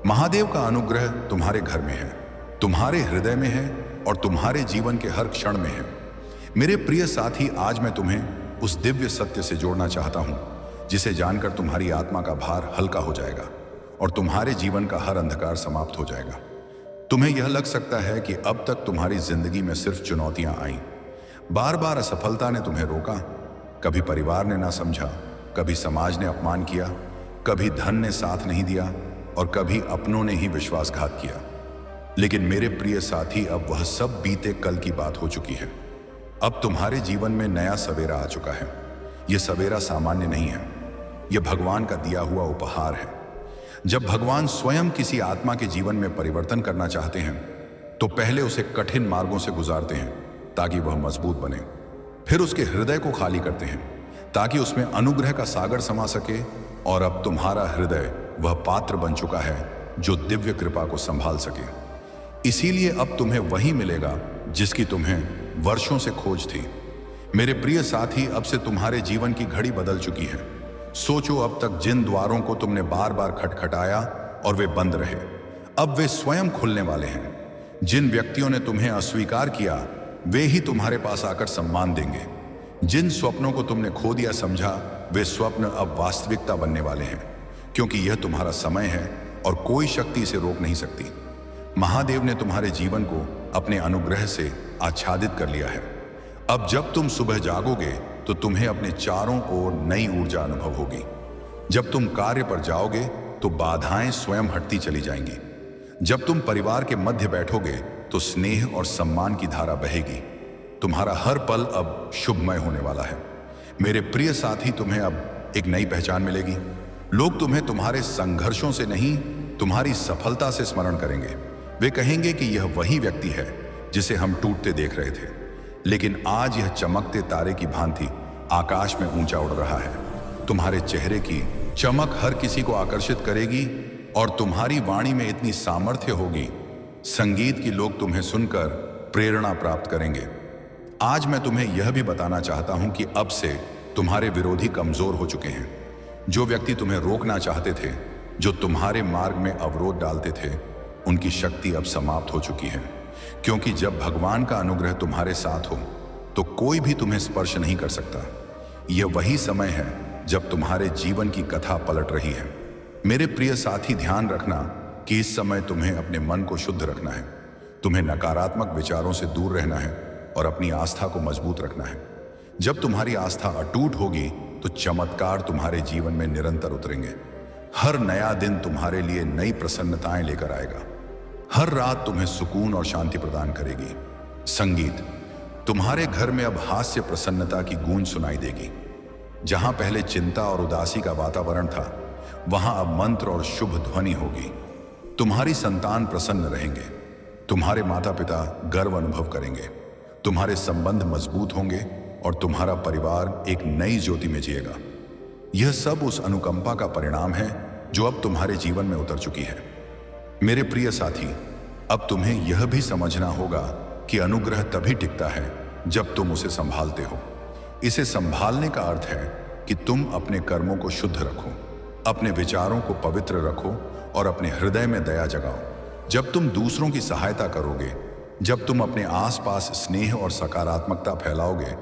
महादेव का अनुग्रह तुम्हारे घर में है, तुम्हारे हृदय में है और तुम्हारे जीवन के हर क्षण में है। मेरे प्रिय साथी, आज मैं तुम्हें उस दिव्य सत्य से जोड़ना चाहता हूं, जिसे जानकर तुम्हारी आत्मा का भार हल्का हो जाएगा और तुम्हारे जीवन का हर अंधकार समाप्त हो जाएगा। तुम्हें यह लग सकता है कि अब तक तुम्हारी जिंदगी में सिर्फ चुनौतियां आईं। बार बार असफलता ने तुम्हें रोका। कभी परिवार ने ना समझा, कभी समाज ने अपमान किया, कभी धन ने साथ नहीं दिया और कभी अपनों ने ही विश्वासघात किया। लेकिन मेरे प्रिय साथी, अब वह सब बीते कल की बात हो चुकी है। अब तुम्हारे जीवन में नया सवेरा आ चुका है। यह सवेरा सामान्य नहीं है, यह भगवान का दिया हुआ उपहार है। जब भगवान स्वयं किसी आत्मा के जीवन में परिवर्तन करना चाहते हैं, तो पहले उसे कठिन मार्गों से गुजारते हैं ताकि वह मजबूत बने। फिर उसके हृदय को खाली करते हैं ताकि उसमें अनुग्रह का सागर समा सके। और अब तुम्हारा हृदय वह पात्र बन चुका है जो दिव्य कृपा को संभाल सके। इसीलिए अब तुम्हें वही मिलेगा जिसकी तुम्हें वर्षों से खोज थी। मेरे प्रिय साथी, अब से तुम्हारे जीवन की घड़ी बदल चुकी है। सोचो, अब तक जिन द्वारों को तुमने बार बार खटखटाया और वे बंद रहे, अब वे स्वयं खुलने वाले हैं। जिन व्यक्तियों ने तुम्हें अस्वीकार किया, वे ही तुम्हारे पास आकर सम्मान देंगे। जिन स्वप्नों को तुमने खो दिया समझा, वे स्वप्न अब वास्तविकता बनने वाले हैं, क्योंकि यह तुम्हारा समय है और कोई शक्ति इसे रोक नहीं सकती। महादेव ने तुम्हारे जीवन को अपने अनुग्रह से आच्छादित कर लिया है। अब जब तुम सुबह जागोगे, तो तुम्हें अपने चारों ओर नई ऊर्जा अनुभव होगी। जब तुम कार्य पर जाओगे, तो बाधाएं स्वयं हटती चली जाएंगी। जब तुम परिवार के मध्य बैठोगे, तो स्नेह और सम्मान की धारा बहेगी। तुम्हारा हर पल अब शुभमय होने वाला है। मेरे प्रिय साथी, तुम्हें अब एक नई पहचान मिलेगी। लोग तुम्हें तुम्हारे संघर्षों से नहीं, तुम्हारी सफलता से स्मरण करेंगे। वे कहेंगे कि यह वही व्यक्ति है जिसे हम टूटते देख रहे थे, लेकिन आज यह चमकते तारे की भांति आकाश में ऊंचा उड़ रहा है। तुम्हारे चेहरे की चमक हर किसी को आकर्षित करेगी और तुम्हारी वाणी में इतनी सामर्थ्य होगी, संगीत की लोग तुम्हें सुनकर प्रेरणा प्राप्त करेंगे। आज मैं तुम्हें यह भी बताना चाहता हूं कि अब से तुम्हारे विरोधी कमजोर हो चुके हैं। जो व्यक्ति तुम्हें रोकना चाहते थे, जो तुम्हारे मार्ग में अवरोध डालते थे, उनकी शक्ति अब समाप्त हो चुकी है। क्योंकि जब भगवान का अनुग्रह तुम्हारे साथ हो, तो कोई भी तुम्हें स्पर्श नहीं कर सकता। यह वही समय है जब तुम्हारे जीवन की कथा पलट रही है। मेरे प्रिय साथी, ध्यान रखना कि इस समय तुम्हें अपने मन को शुद्ध रखना है। तुम्हें नकारात्मक विचारों से दूर रहना है और अपनी आस्था को मजबूत रखना है। जब तुम्हारी आस्था अटूट होगी, तो चमत्कार तुम्हारे जीवन में निरंतर उतरेंगे। हर नया दिन तुम्हारे लिए नई प्रसन्नताएं लेकर आएगा। हर रात तुम्हें सुकून और शांति प्रदान करेगी। संगीत, तुम्हारे घर में अब हास्य प्रसन्नता की गूंज सुनाई देगी। जहां पहले चिंता और उदासी का वातावरण था, वहां अब मंत्र और शुभ ध्वनि होगी। तुम्हारी संतान प्रसन्न रहेंगे, तुम्हारे माता पिता गर्व अनुभव करेंगे, तुम्हारे संबंध मजबूत होंगे और तुम्हारा परिवार एक नई ज्योति में जिएगा। यह सब उस अनुकंपा का परिणाम है जो अब तुम्हारे जीवन में उतर चुकी है। मेरे प्रिय साथी, अब तुम्हें यह भी समझना होगा कि अनुग्रह तभी टिकता है जब तुम उसे संभालते हो। इसे संभालने का अर्थ है कि तुम अपने कर्मों को शुद्ध रखो, अपने विचारों को पवित्र रखो और अपने हृदय में दया जगाओ। जब तुम दूसरों की सहायता करोगे, जब तुम अपने आसपास स्नेह और सकारात्मकता फैलाओगे,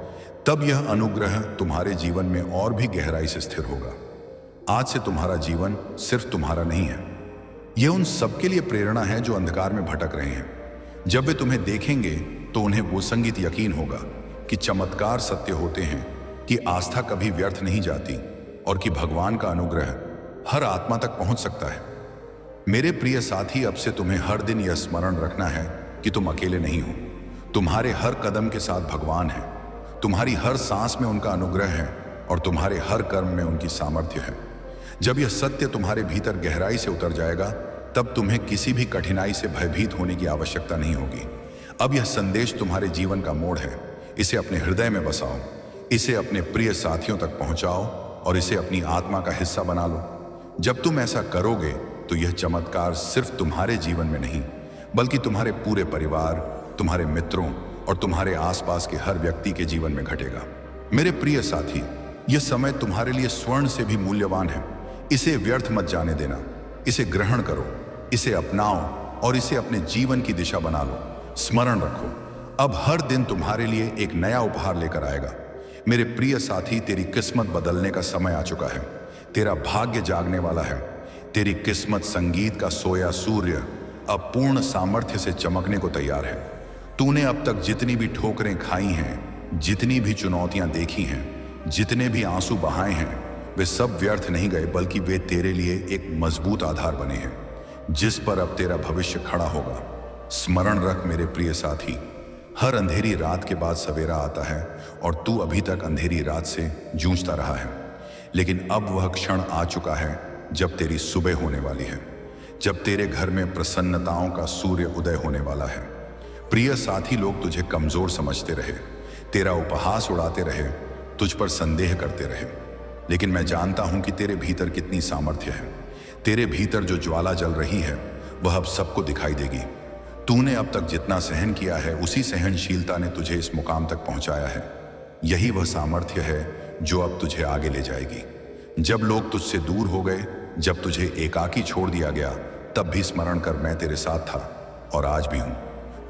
तब यह अनुग्रह तुम्हारे जीवन में और भी गहराई से स्थिर होगा। आज से तुम्हारा जीवन सिर्फ तुम्हारा नहीं है, यह उन सबके लिए प्रेरणा है जो अंधकार में भटक रहे हैं। जब वे तुम्हें देखेंगे तो उन्हें वो संगीत यकीन होगा कि चमत्कार सत्य होते हैं, कि आस्था कभी व्यर्थ नहीं जाती और कि भगवान का अनुग्रह हर आत्मा तक पहुंच सकता है। मेरे प्रिय साथी, अब से तुम्हें हर दिन यह स्मरण रखना है कि तुम अकेले नहीं हो। तुम्हारे हर कदम के साथ भगवान है, तुम्हारी हर सांस में उनका अनुग्रह है और तुम्हारे हर कर्म में उनकी सामर्थ्य है। जब यह सत्य तुम्हारे भीतर गहराई से उतर जाएगा, तब तुम्हें किसी भी कठिनाई से भयभीत होने की आवश्यकता नहीं होगी। अब यह संदेश तुम्हारे जीवन का मोड़ है। इसे अपने हृदय में बसाओ, इसे अपने प्रिय साथियों तक पहुंचाओ और इसे अपनी आत्मा का हिस्सा बना लो। जब तुम ऐसा करोगे तो यह चमत्कार सिर्फ तुम्हारे जीवन में नहीं, बल्कि तुम्हारे पूरे परिवार, तुम्हारे मित्रों और तुम्हारे आसपास के हर व्यक्ति के जीवन में घटेगा। मेरे प्रिय साथी, यह समय तुम्हारे लिए स्वर्ण से भी मूल्यवान है। इसे व्यर्थ मत जाने देना। इसे ग्रहण करो, इसे अपनाओ और इसे अपने जीवन की दिशा बना लो। स्मरण रखो, अब हर दिन तुम्हारे लिए एक नया उपहार लेकर आएगा। मेरे प्रिय साथी, तेरी किस्मत बदलने का समय आ चुका है। तेरा भाग्य जागने वाला है। तेरी किस्मत संगीत का सोया सूर्य अब पूर्ण सामर्थ्य से चमकने को तैयार है। तूने अब तक जितनी भी ठोकरें खाई हैं, जितनी भी चुनौतियां देखी हैं, जितने भी आंसू बहाए हैं, वे सब व्यर्थ नहीं गए, बल्कि वे तेरे लिए एक मजबूत आधार बने हैं जिस पर अब तेरा भविष्य खड़ा होगा। स्मरण रख मेरे प्रिय साथी, हर अंधेरी रात के बाद सवेरा आता है और तू अभी तक अंधेरी रात से जूझता रहा है। लेकिन अब वह क्षण आ चुका है जब तेरी सुबह होने वाली है, जब तेरे घर में प्रसन्नताओं का सूर्य उदय होने वाला है। प्रिय साथी, लोग तुझे कमजोर समझते रहे, तेरा उपहास उड़ाते रहे, तुझ पर संदेह करते रहे, लेकिन मैं जानता हूं कि तेरे भीतर कितनी सामर्थ्य है। तेरे भीतर जो ज्वाला जल रही है वह अब सबको दिखाई देगी। तूने अब तक जितना सहन किया है, उसी सहनशीलता ने तुझे इस मुकाम तक पहुंचाया है। यही वह सामर्थ्य है जो अब तुझे आगे ले जाएगी। जब लोग तुझसे दूर हो गए, जब तुझे एकाकी छोड़ दिया गया, तब भी स्मरण कर मैं तेरे साथ था और आज भी हूं।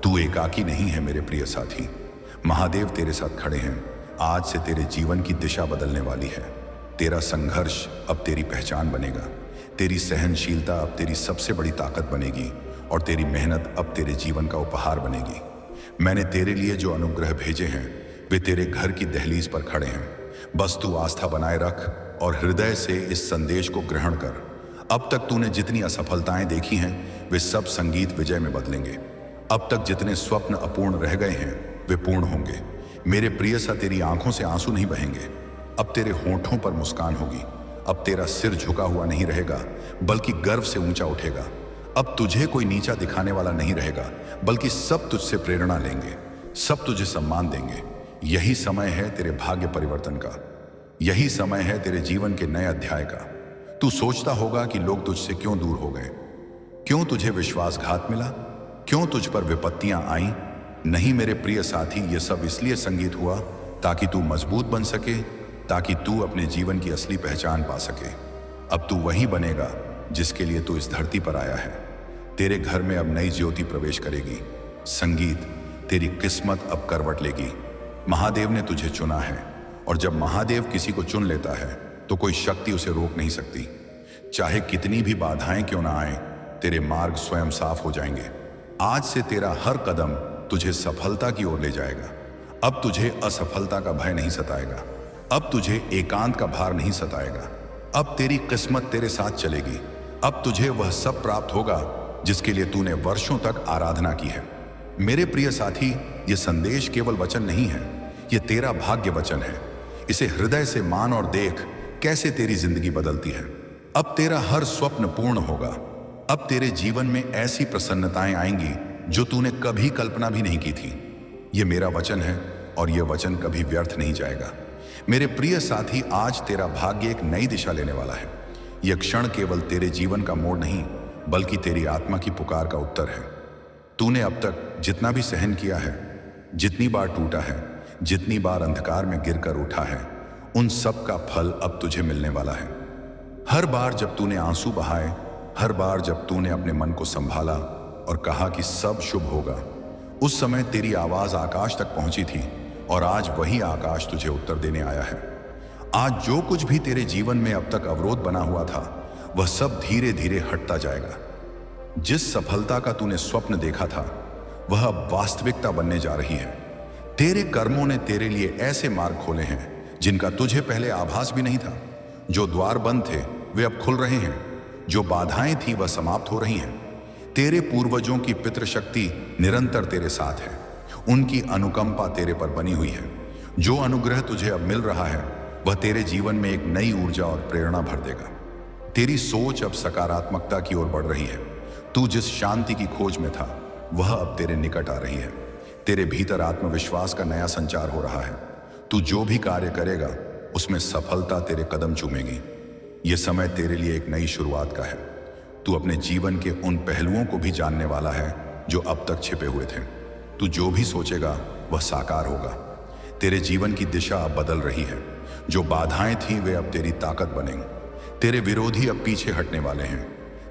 तू एकाकी नहीं है मेरे प्रिय साथी, महादेव तेरे साथ खड़े हैं। आज से तेरे जीवन की दिशा बदलने वाली है। तेरा संघर्ष अब तेरी पहचान बनेगा, तेरी सहनशीलता अब तेरी सबसे बड़ी ताकत बनेगी और तेरी मेहनत अब तेरे जीवन का उपहार बनेगी। मैंने तेरे लिए जो अनुग्रह भेजे हैं वे तेरे घर की दहलीज पर खड़े हैं। बस तू आस्था बनाए रख और हृदय से इस संदेश को ग्रहण कर। अब तक तूने जितनी असफलताएं देखी हैं वे सब संगीत विजय में बदलेंगे। अब तक जितने स्वप्न अपूर्ण रह गए हैं वे पूर्ण होंगे। मेरे प्रिय सा, तेरी आंखों से आंसू नहीं बहेंगे, अब तेरे होठों पर मुस्कान होगी। अब तेरा सिर झुका हुआ नहीं रहेगा, बल्कि गर्व से ऊंचा उठेगा। अब तुझे कोई नीचा दिखाने वाला नहीं रहेगा, बल्कि सब तुझसे प्रेरणा लेंगे, सब तुझे सम्मान देंगे। यही समय है तेरे भाग्य परिवर्तन का, यही समय है तेरे जीवन के नए अध्याय का। तू सोचता होगा कि लोग तुझसे क्यों दूर हो गए, क्यों तुझे विश्वासघात मिला, क्यों तुझ पर विपत्तियां आईं। नहीं मेरे प्रिय साथी, ये सब इसलिए संगीत हुआ ताकि तू मजबूत बन सके, ताकि तू अपने जीवन की असली पहचान पा सके। अब तू वही बनेगा जिसके लिए तू इस धरती पर आया है। तेरे घर में अब नई ज्योति प्रवेश करेगी। संगीत, तेरी किस्मत अब करवट लेगी। महादेव ने तुझे चुना है और जब महादेव किसी को चुन लेता है तो कोई शक्ति उसे रोक नहीं सकती। चाहे कितनी भी बाधाएं क्यों ना आए, तेरे मार्ग स्वयं साफ हो जाएंगे। आज से तेरा हर कदम तुझे सफलता की ओर ले जाएगा। अब तुझे असफलता का भय नहीं सताएगा, अब तुझे एकांत का भार नहीं सताएगा। अब तेरी किस्मत तेरे साथ चलेगी। अब तुझे वह सब प्राप्त होगा जिसके लिए तूने वर्षों तक आराधना की है। मेरे प्रिय साथी, यह संदेश केवल वचन नहीं है, यह तेरा भाग्य वचन है। इसे हृदय से मान और देख कैसे तेरी जिंदगी बदलती है। अब तेरा हर स्वप्न पूर्ण होगा। अब तेरे जीवन में ऐसी प्रसन्नताएं आएंगी जो तूने कभी कल्पना भी नहीं की थी। यह मेरा वचन है और यह वचन कभी व्यर्थ नहीं जाएगा। मेरे प्रिय साथी, आज तेरा भाग्य एक नई दिशा लेने वाला है। यह क्षण केवल तेरे जीवन का मोड़ नहीं, बल्कि तेरी आत्मा की पुकार का उत्तर है। तूने अब तक जितना भी सहन किया है, जितनी बार टूटा है, जितनी बार अंधकार में गिरकर उठा है, उन सब का फल अब तुझे मिलने वाला है। हर बार जब तूने आंसू बहाए, हर बार जब तूने अपने मन को संभाला और कहा कि सब शुभ होगा, उस समय तेरी आवाज आकाश तक पहुंची थी और आज वही आकाश तुझे उत्तर देने आया है। आज जो कुछ भी तेरे जीवन में अब तक अवरोध बना हुआ था, वह सब धीरे धीरे हटता जाएगा। जिस सफलता का तूने स्वप्न देखा था, वह अब वास्तविकता बनने जा रही है। तेरे कर्मों ने तेरे लिए ऐसे मार्ग खोले हैं जिनका तुझे पहले आभास भी नहीं था। जो द्वार बंद थे वे अब खुल रहे हैं, जो बाधाएं थी वह समाप्त हो रही हैं। तेरे पूर्वजों की पितृशक्ति निरंतर तेरे साथ है, उनकी अनुकंपा तेरे पर बनी हुई है। जो अनुग्रह तुझे अब मिल रहा है वह तेरे जीवन में एक नई ऊर्जा और प्रेरणा भर देगा। तेरी सोच अब सकारात्मकता की ओर बढ़ रही है। तू जिस शांति की खोज में था वह अब तेरे निकट आ रही है। तेरे भीतर आत्मविश्वास का नया संचार हो रहा है। तू जो भी कार्य करेगा उसमें सफलता तेरे कदम चूमेगी। यह समय तेरे लिए एक नई शुरुआत का है। तू अपने जीवन के उन पहलुओं को भी जानने वाला है जो अब तक छिपे हुए थे। तू जो भी सोचेगा वह साकार होगा। तेरे जीवन की दिशा अब बदल रही है। जो बाधाएं थीं वे अब तेरी ताकत बनेंगी। तेरे विरोधी अब पीछे हटने वाले हैं।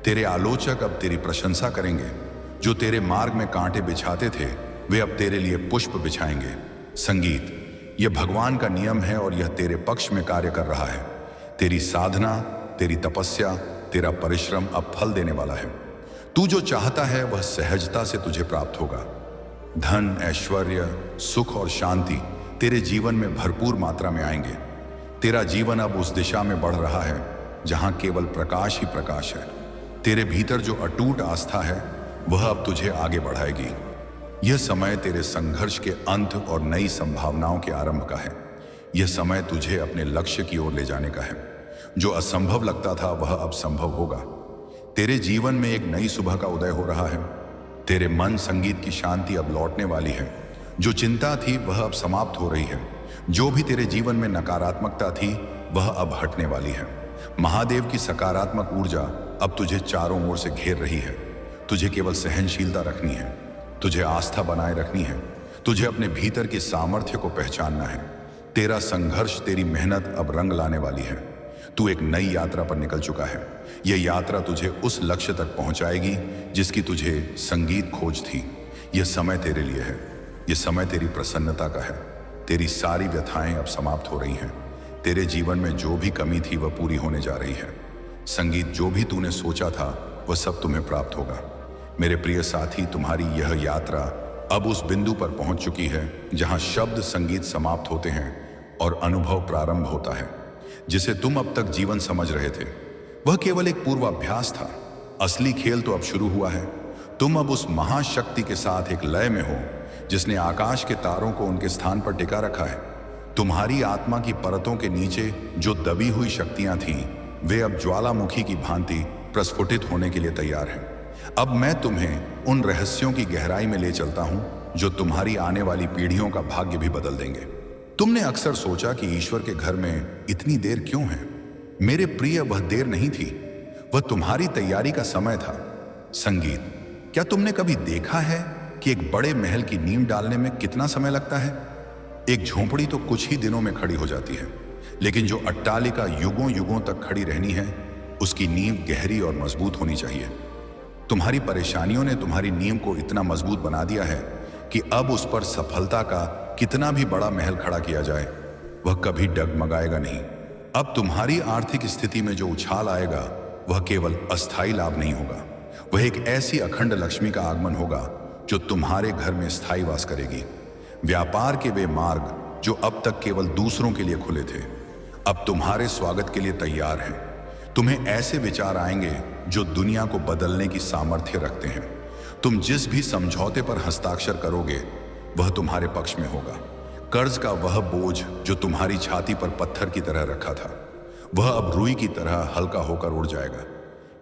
तेरे आलोचक अब तेरी प्रशंसा करेंगे। जो तेरे मार्ग में कांटे बिछाते थे वे अब तेरे लिए पुष्प बिछाएंगे। संगीत, यह भगवान का नियम है और यह तेरे पक्ष में कार्य कर रहा है। तेरी साधना, तेरी तपस्या, तेरा परिश्रम अब फल देने वाला है। तू जो चाहता है वह सहजता से तुझे प्राप्त होगा। धन, ऐश्वर्य, सुख और शांति तेरे जीवन में भरपूर मात्रा में आएंगे। तेरा जीवन अब उस दिशा में बढ़ रहा है जहां केवल प्रकाश ही प्रकाश है। तेरे भीतर जो अटूट आस्था है वह अब तुझे आगे बढ़ाएगी। यह समय तेरे संघर्ष के अंत और नई संभावनाओं के आरंभ का है। यह समय तुझे अपने लक्ष्य की ओर ले जाने का है। जो असंभव लगता था वह अब संभव होगा। तेरे जीवन में एक नई सुबह का उदय हो रहा है। तेरे मन संगीत की शांति अब लौटने वाली है। जो चिंता थी वह अब समाप्त हो रही है। जो भी तेरे जीवन में नकारात्मकता थी वह अब हटने वाली है। महादेव की सकारात्मक ऊर्जा अब तुझे चारों ओर से घेर रही है। तुझे केवल सहनशीलता रखनी है, तुझे आस्था बनाए रखनी है, तुझे अपने भीतर की सामर्थ्य को पहचानना है। तेरा संघर्ष, तेरी मेहनत अब रंग लाने वाली है। तू एक नई यात्रा पर निकल चुका है। यह यात्रा तुझे उस लक्ष्य तक पहुंचाएगी जिसकी तुझे संगीत खोज थी। यह समय तेरे लिए है। यह समय तेरी प्रसन्नता का है। तेरी सारी व्यथाएं अब समाप्त हो रही हैं। तेरे जीवन में जो भी कमी थी वह पूरी होने जा रही है। संगीत, जो भी तूने सोचा था वह सब तुम्हें प्राप्त होगा। मेरे प्रिय साथी, तुम्हारी यह यात्रा अब उस बिंदु पर पहुंच चुकी है जहां शब्द संगीत समाप्त होते हैं और अनुभव प्रारंभ होता है। जिसे तुम अब तक जीवन समझ रहे थे वह केवल एक पूर्वाभ्यास था। असली खेल तो अब शुरू हुआ है। तुम अब उस महाशक्ति के साथ एक लय में हो जिसने आकाश के तारों को उनके स्थान पर टिका रखा है। तुम्हारी आत्मा की परतों के नीचे जो दबी हुई शक्तियां थीं वे अब ज्वालामुखी की भांति प्रस्फुटित होने के लिए तैयार हैं। अब मैं तुम्हें उन रहस्यों की गहराई में ले चलता हूं जो तुम्हारी आने वाली पीढ़ियों का भाग्य भी बदल देंगे। तुमने अक्सर सोचा कि ईश्वर के घर में इतनी देर क्यों है। मेरे प्रिय, वह देर नहीं थी, वह तुम्हारी तैयारी का समय था। संगीत, क्या तुमने कभी देखा है कि एक बड़े महल की नींव डालने में कितना समय लगता है? एक झोंपड़ी तो कुछ ही दिनों में खड़ी हो जाती है, लेकिन जो अट्टालिका युगों युगों तक खड़ी रहनी है उसकी नींव गहरी और मजबूत होनी चाहिए। तुम्हारी परेशानियों ने तुम्हारी नींव को इतना मजबूत बना दिया है कि अब उस पर सफलता का कितना भी बड़ा महल खड़ा किया जाए वह कभी डगमगाएगा नहीं। अब तुम्हारी आर्थिक स्थिति में जो उछाल आएगा वह केवल अस्थायी लाभ नहीं होगा, वह एक ऐसी अखंड लक्ष्मी का आगमन होगा जो तुम्हारे घर में स्थायी वास करेगी। व्यापार के वे मार्ग जो अब तक केवल दूसरों के लिए खुले थे अब तुम्हारे स्वागत के लिए तैयार हैं। तुम्हें ऐसे विचार आएंगे जो दुनिया को बदलने की सामर्थ्य रखते हैं। तुम जिस भी समझौते पर हस्ताक्षर करोगे वह तुम्हारे पक्ष में होगा। कर्ज का वह बोझ जो तुम्हारी छाती पर पत्थर की तरह रखा था वह अब रुई की तरह हल्का होकर उड़ जाएगा।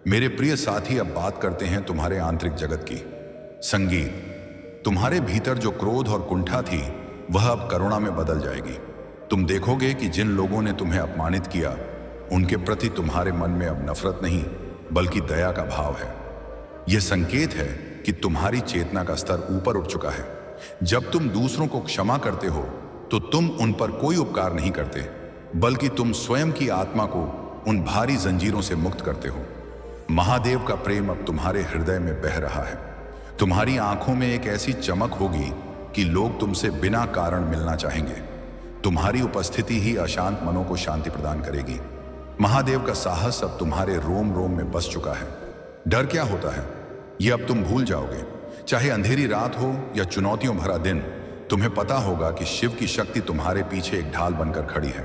मेरे प्रिय साथी, अब बात करते हैं तुम्हारे आंतरिक जगत की। संगीत, तुम्हारे भीतर जो क्रोध और कुंठा थी वह अब करुणा में बदल जाएगी। तुम देखोगे कि जिन लोगों ने तुम्हें अपमानित किया उनके प्रति तुम्हारे मन में अब नफरत नहीं बल्कि दया का भाव है। यह संकेत है कि तुम्हारी चेतना का स्तर ऊपर उठ चुका है। जब तुम दूसरों को क्षमा करते हो तो तुम उन पर कोई उपकार नहीं करते, बल्कि तुम स्वयं की आत्मा को उन भारी जंजीरों से मुक्त करते हो। महादेव का प्रेम अब तुम्हारे हृदय में बह रहा है। तुम्हारी आंखों में एक ऐसी चमक होगी कि लोग तुमसे बिना कारण मिलना चाहेंगे। तुम्हारी उपस्थिति ही अशांत मनों को शांति प्रदान करेगी। महादेव का साहस अब तुम्हारे रोम रोम में बस चुका है। डर क्या होता है ये अब तुम भूल जाओगे। चाहे अंधेरी रात हो या चुनौतियों भरा दिन, तुम्हें पता होगा कि शिव की शक्ति तुम्हारे पीछे एक ढाल बनकर खड़ी है।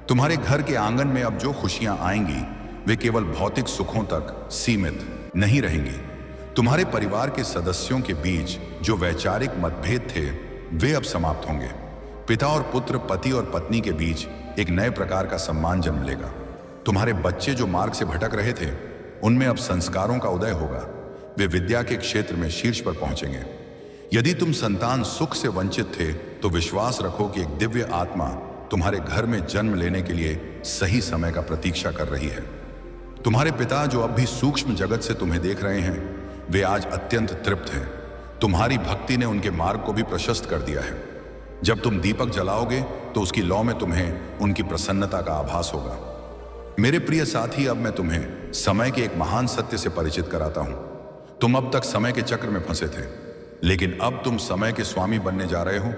तुम्हारे घर के आंगन में अब जो खुशियां आएंगी वे केवल भौतिक सुखों तक सीमित नहीं रहेंगी। तुम्हारे परिवार के सदस्यों के बीच जो वैचारिक मतभेद थे वे अब समाप्त होंगे। पिता और पुत्र, पति और पत्नी के बीच एक नए प्रकार का सम्मान जन्म लेगा। तुम्हारे बच्चे जो मार्ग से भटक रहे थे उनमें अब संस्कारों का उदय होगा। वे विद्या के क्षेत्र में शीर्ष पर पहुंचेंगे। यदि तुम संतान सुख से वंचित थे तो विश्वास रखो कि एक दिव्य आत्मा तुम्हारे घर में जन्म लेने के लिए सही समय का प्रतीक्षा कर रही है। तुम्हारे पिता जो अब भी सूक्ष्म जगत से तुम्हें देख रहे हैं वे आज अत्यंत तृप्त हैं। तुम्हारी भक्ति ने उनके मार्ग को भी प्रशस्त कर दिया है। जब तुम दीपक जलाओगे तो उसकी लौ में तुम्हें उनकी प्रसन्नता का आभास होगा। मेरे प्रिय साथी, अब मैं तुम्हें समय के एक महान सत्य से परिचित कराता हूं। तुम अब तक समय के चक्र में फंसे थे, लेकिन अब तुम समय के स्वामी बनने जा रहे हो।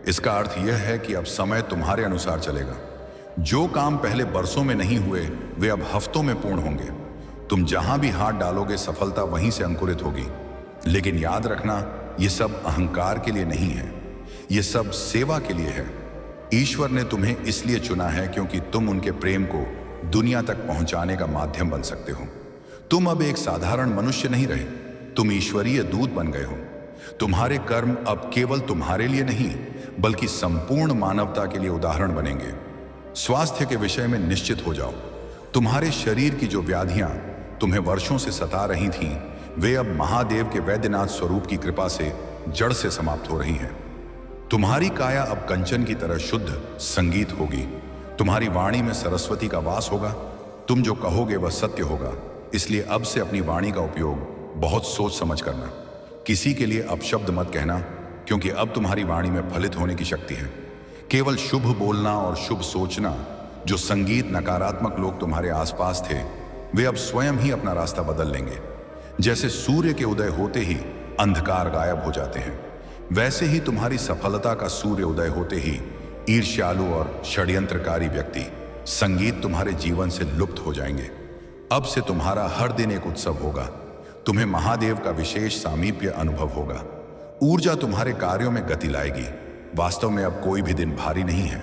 इसका अर्थ यह है कि अब समय तुम्हारे अनुसार चलेगा। जो काम पहले बरसों में नहीं हुए वे अब हफ्तों में पूर्ण होंगे। तुम जहां भी हाथ डालोगे सफलता वहीं से अंकुरित होगी। लेकिन याद रखना, ये सब अहंकार के लिए नहीं है, ये सब सेवा के लिए है। ईश्वर ने तुम्हें इसलिए चुना है क्योंकि तुम उनके प्रेम को दुनिया तक पहुंचाने का माध्यम बन सकते हो। तुम अब एक साधारण मनुष्य नहीं रहे, तुम ईश्वरीय दूत बन गए हो। तुम्हारे कर्म अब केवल तुम्हारे लिए नहीं बल्कि संपूर्ण मानवता के लिए उदाहरण बनेंगे। स्वास्थ्य के विषय में निश्चित हो जाओ। तुम्हारे शरीर की जो व्याधियां तुम्हें वर्षों से सता रही थीं वे अब महादेव के वैद्यनाथ स्वरूप की कृपा से जड़ से समाप्त हो रही हैं। तुम्हारी काया अब कंचन की तरह शुद्ध संगीत होगी। तुम्हारी वाणी में सरस्वती का वास होगा। तुम जो कहोगे वह सत्य होगा। इसलिए अब से अपनी वाणी का उपयोग बहुत सोच समझ करना। किसी के लिए अपशब्द मत कहना, क्योंकि अब तुम्हारी वाणी में फलित होने की शक्ति है। केवल शुभ बोलना और शुभ सोचना। जो संगीत नकारात्मक लोग तुम्हारे आसपास थे वे अब स्वयं ही अपना रास्ता बदल लेंगे। जैसे सूर्य के उदय होते ही अंधकार गायब हो जाते हैं, वैसे ही तुम्हारी सफलता का सूर्य उदय होते ही ईर्ष्यालु और षड्यंत्रकारी व्यक्ति संगीत तुम्हारे जीवन से लुप्त हो जाएंगे। अब से तुम्हारा हर दिन एक उत्सव होगा। तुम्हें महादेव का विशेष सामीप्य अनुभव होगा। ऊर्जा तुम्हारे कार्यों में गति लाएगी। वास्तव में अब कोई भी दिन भारी नहीं है,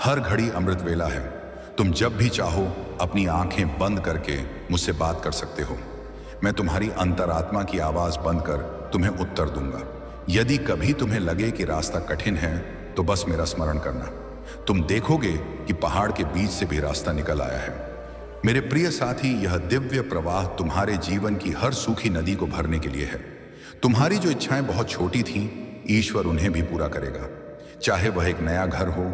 हर घड़ी अमृत वेला है। तुम जब भी चाहो अपनी आंखें बंद करके मुझसे बात कर सकते हो। मैं तुम्हारी अंतरात्मा की आवाज बंद कर तुम्हें उत्तर दूंगा। यदि कभी तुम्हें लगे कि रास्ता कठिन है तो बस मेरा स्मरण करना। तुम देखोगे कि पहाड़ के बीच से भी रास्ता निकल आया है। मेरे प्रिय साथी, यह दिव्य प्रवाह तुम्हारे जीवन की हर सूखी नदी को भरने के लिए है। तुम्हारी जो इच्छाएं बहुत छोटी थीं, ईश्वर उन्हें भी पूरा करेगा। चाहे वह एक नया घर हो,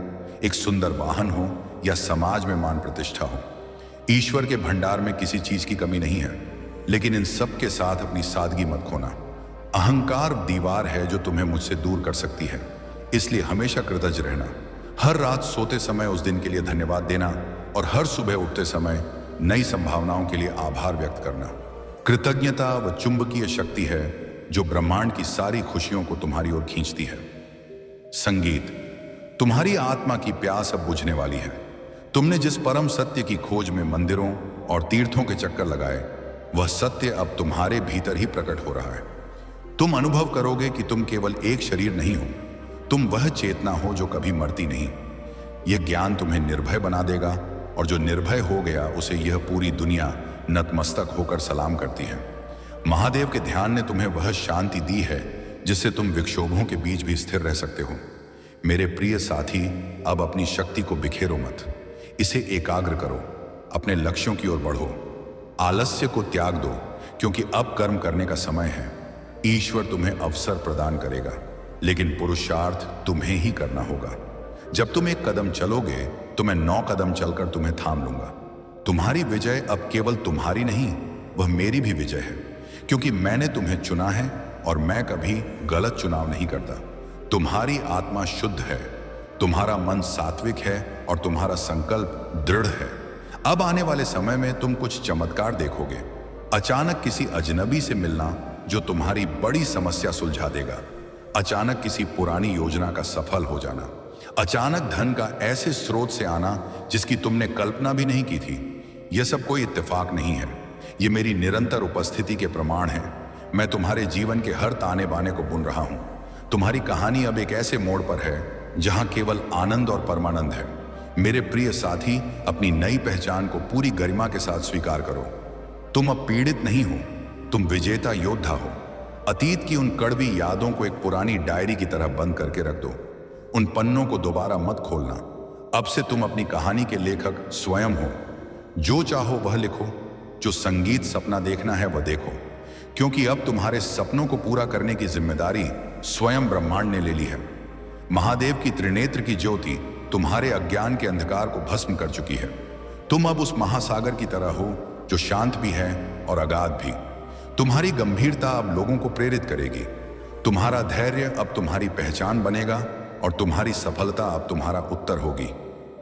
एक सुंदर वाहन हो या समाज में मान प्रतिष्ठा हो। ईश्वर के भंडार में किसी चीज की कमी नहीं है, लेकिन इन सब के साथ अपनी सादगी मत खोना। अहंकार दीवार है जो तुम्हें मुझसे दूर कर सकती है, इसलिए हमेशा कृतज्ञ रहना। हर रात सोते समय उस दिन के लिए धन्यवाद देना और हर सुबह उठते समय नई संभावनाओं के लिए आभार व्यक्त करना। कृतज्ञता व चुंबकीय शक्ति है जो ब्रह्मांड की सारी खुशियों को तुम्हारी ओर खींचती है। संगीत, तुम्हारी आत्मा की प्यास अब बुझने वाली है। तुमने जिस परम सत्य की खोज में मंदिरों और तीर्थों के चक्कर लगाए, वह सत्य अब तुम्हारे भीतर ही प्रकट हो रहा है। तुम अनुभव करोगे कि तुम केवल एक शरीर नहीं हो, तुम वह चेतना हो जो कभी मरती नहीं। यह ज्ञान तुम्हें निर्भय बना देगा, और जो निर्भय हो गया उसे यह पूरी दुनिया नतमस्तक होकर सलाम करती है। महादेव के ध्यान ने तुम्हें वह शांति दी है जिससे तुम विक्षोभों के बीच भी स्थिर रह सकते हो। मेरे प्रिय साथी, अब अपनी शक्ति को बिखेरो मत, इसे एकाग्र करो, अपने लक्ष्यों की ओर बढ़ो। आलस्य को त्याग दो, क्योंकि अब कर्म करने का समय है। ईश्वर तुम्हें अवसर प्रदान करेगा, लेकिन पुरुषार्थ तुम्हें ही करना होगा। जब तुम एक कदम चलोगे तो मैं 9 कदम चलकर तुम्हें थाम लूंगा। तुम्हारी विजय अब केवल तुम्हारी नहीं, वह मेरी भी विजय है, क्योंकि मैंने तुम्हें चुना है और मैं कभी गलत चुनाव नहीं करता। तुम्हारी आत्मा शुद्ध है, तुम्हारा मन सात्विक है और तुम्हारा संकल्प दृढ़ है। अब आने वाले समय में तुम कुछ चमत्कार देखोगे। अचानक किसी अजनबी से मिलना जो तुम्हारी बड़ी समस्या सुलझा देगा। अचानक किसी पुरानी योजना का सफल हो जाना। अचानक धन का ऐसे स्रोत से आना जिसकी तुमने कल्पना भी नहीं की थी। यह सब कोई इत्तेफाक नहीं है, ये मेरी निरंतर उपस्थिति के प्रमाण है। मैं तुम्हारे जीवन के हर ताने बाने को बुन रहा हूं। तुम्हारी कहानी अब एक ऐसे मोड़ पर है जहां केवल आनंद और परमानंद है। मेरे प्रिय साथी, अपनी नई पहचान को पूरी गरिमा के साथ स्वीकार करो। तुम अब पीड़ित नहीं हो, तुम विजेता योद्धा हो। अतीत की उन कड़वी यादों को एक पुरानी डायरी की तरह बंद करके रख दो। उन पन्नों को दोबारा मत खोलना। अब से तुम अपनी कहानी के लेखक स्वयं हो। जो चाहो वह लिखो, जो संगीत सपना देखना है वह देखो, क्योंकि अब तुम्हारे सपनों को पूरा करने की जिम्मेदारी स्वयं ब्रह्मांड ने ले ली है। महादेव की त्रिनेत्र की ज्योति तुम्हारे अज्ञान के अंधकार को भस्म कर चुकी है। तुम अब उस महासागर की तरह हो जो शांत भी है और अगाध भी। तुम्हारी गंभीरता अब लोगों को प्रेरित करेगी। तुम्हारा धैर्य अब तुम्हारी पहचान बनेगा और तुम्हारी सफलता अब तुम्हारा उत्तर होगी।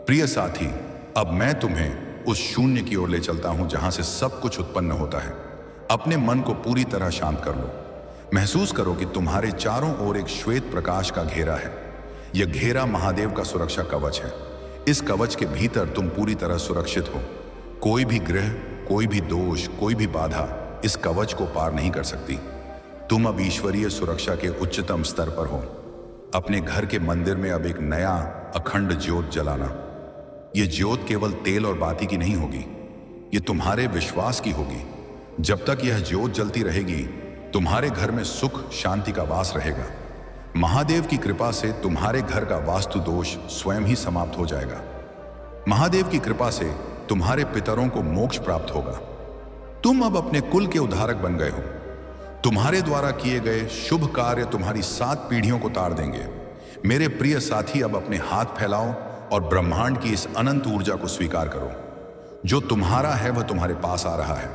प्रिय साथी, अब मैं तुम्हें उस शून्य की ओर ले चलता हूं जहां से सब कुछ उत्पन्न होता है। अपने मन को पूरी तरह शांत कर लो। महसूस करो कि तुम्हारे चारों ओर एक श्वेत प्रकाश का घेरा है। यह घेरा महादेव का सुरक्षा कवच है। इस कवच के भीतर तुम पूरी तरह सुरक्षित हो। कोई भी ग्रह, कोई भी दोष, कोई भी बाधा इस कवच को पार नहीं कर सकती। तुम अब ईश्वरीय सुरक्षा के उच्चतम स्तर पर हो। अपने घर के मंदिर में अब एक नया अखंड ज्योत जलाना। यह ज्योत केवल तेल और बाती की नहीं होगी, ये तुम्हारे विश्वास की होगी। जब तक यह ज्योत जलती रहेगी, तुम्हारे घर में सुख शांति का वास रहेगा। महादेव की कृपा से तुम्हारे घर का वास्तु दोष स्वयं ही समाप्त हो जाएगा। महादेव की कृपा से तुम्हारे पितरों को मोक्ष प्राप्त होगा। तुम अब अपने कुल के उद्धारक बन गए हो। तुम्हारे द्वारा किए गए शुभ कार्य तुम्हारी 7 पीढ़ियों को तार देंगे। मेरे प्रिय साथी, अब अपने हाथ फैलाओ और ब्रह्मांड की इस अनंत ऊर्जा को स्वीकार करो। जो तुम्हारा है वह तुम्हारे पास आ रहा है।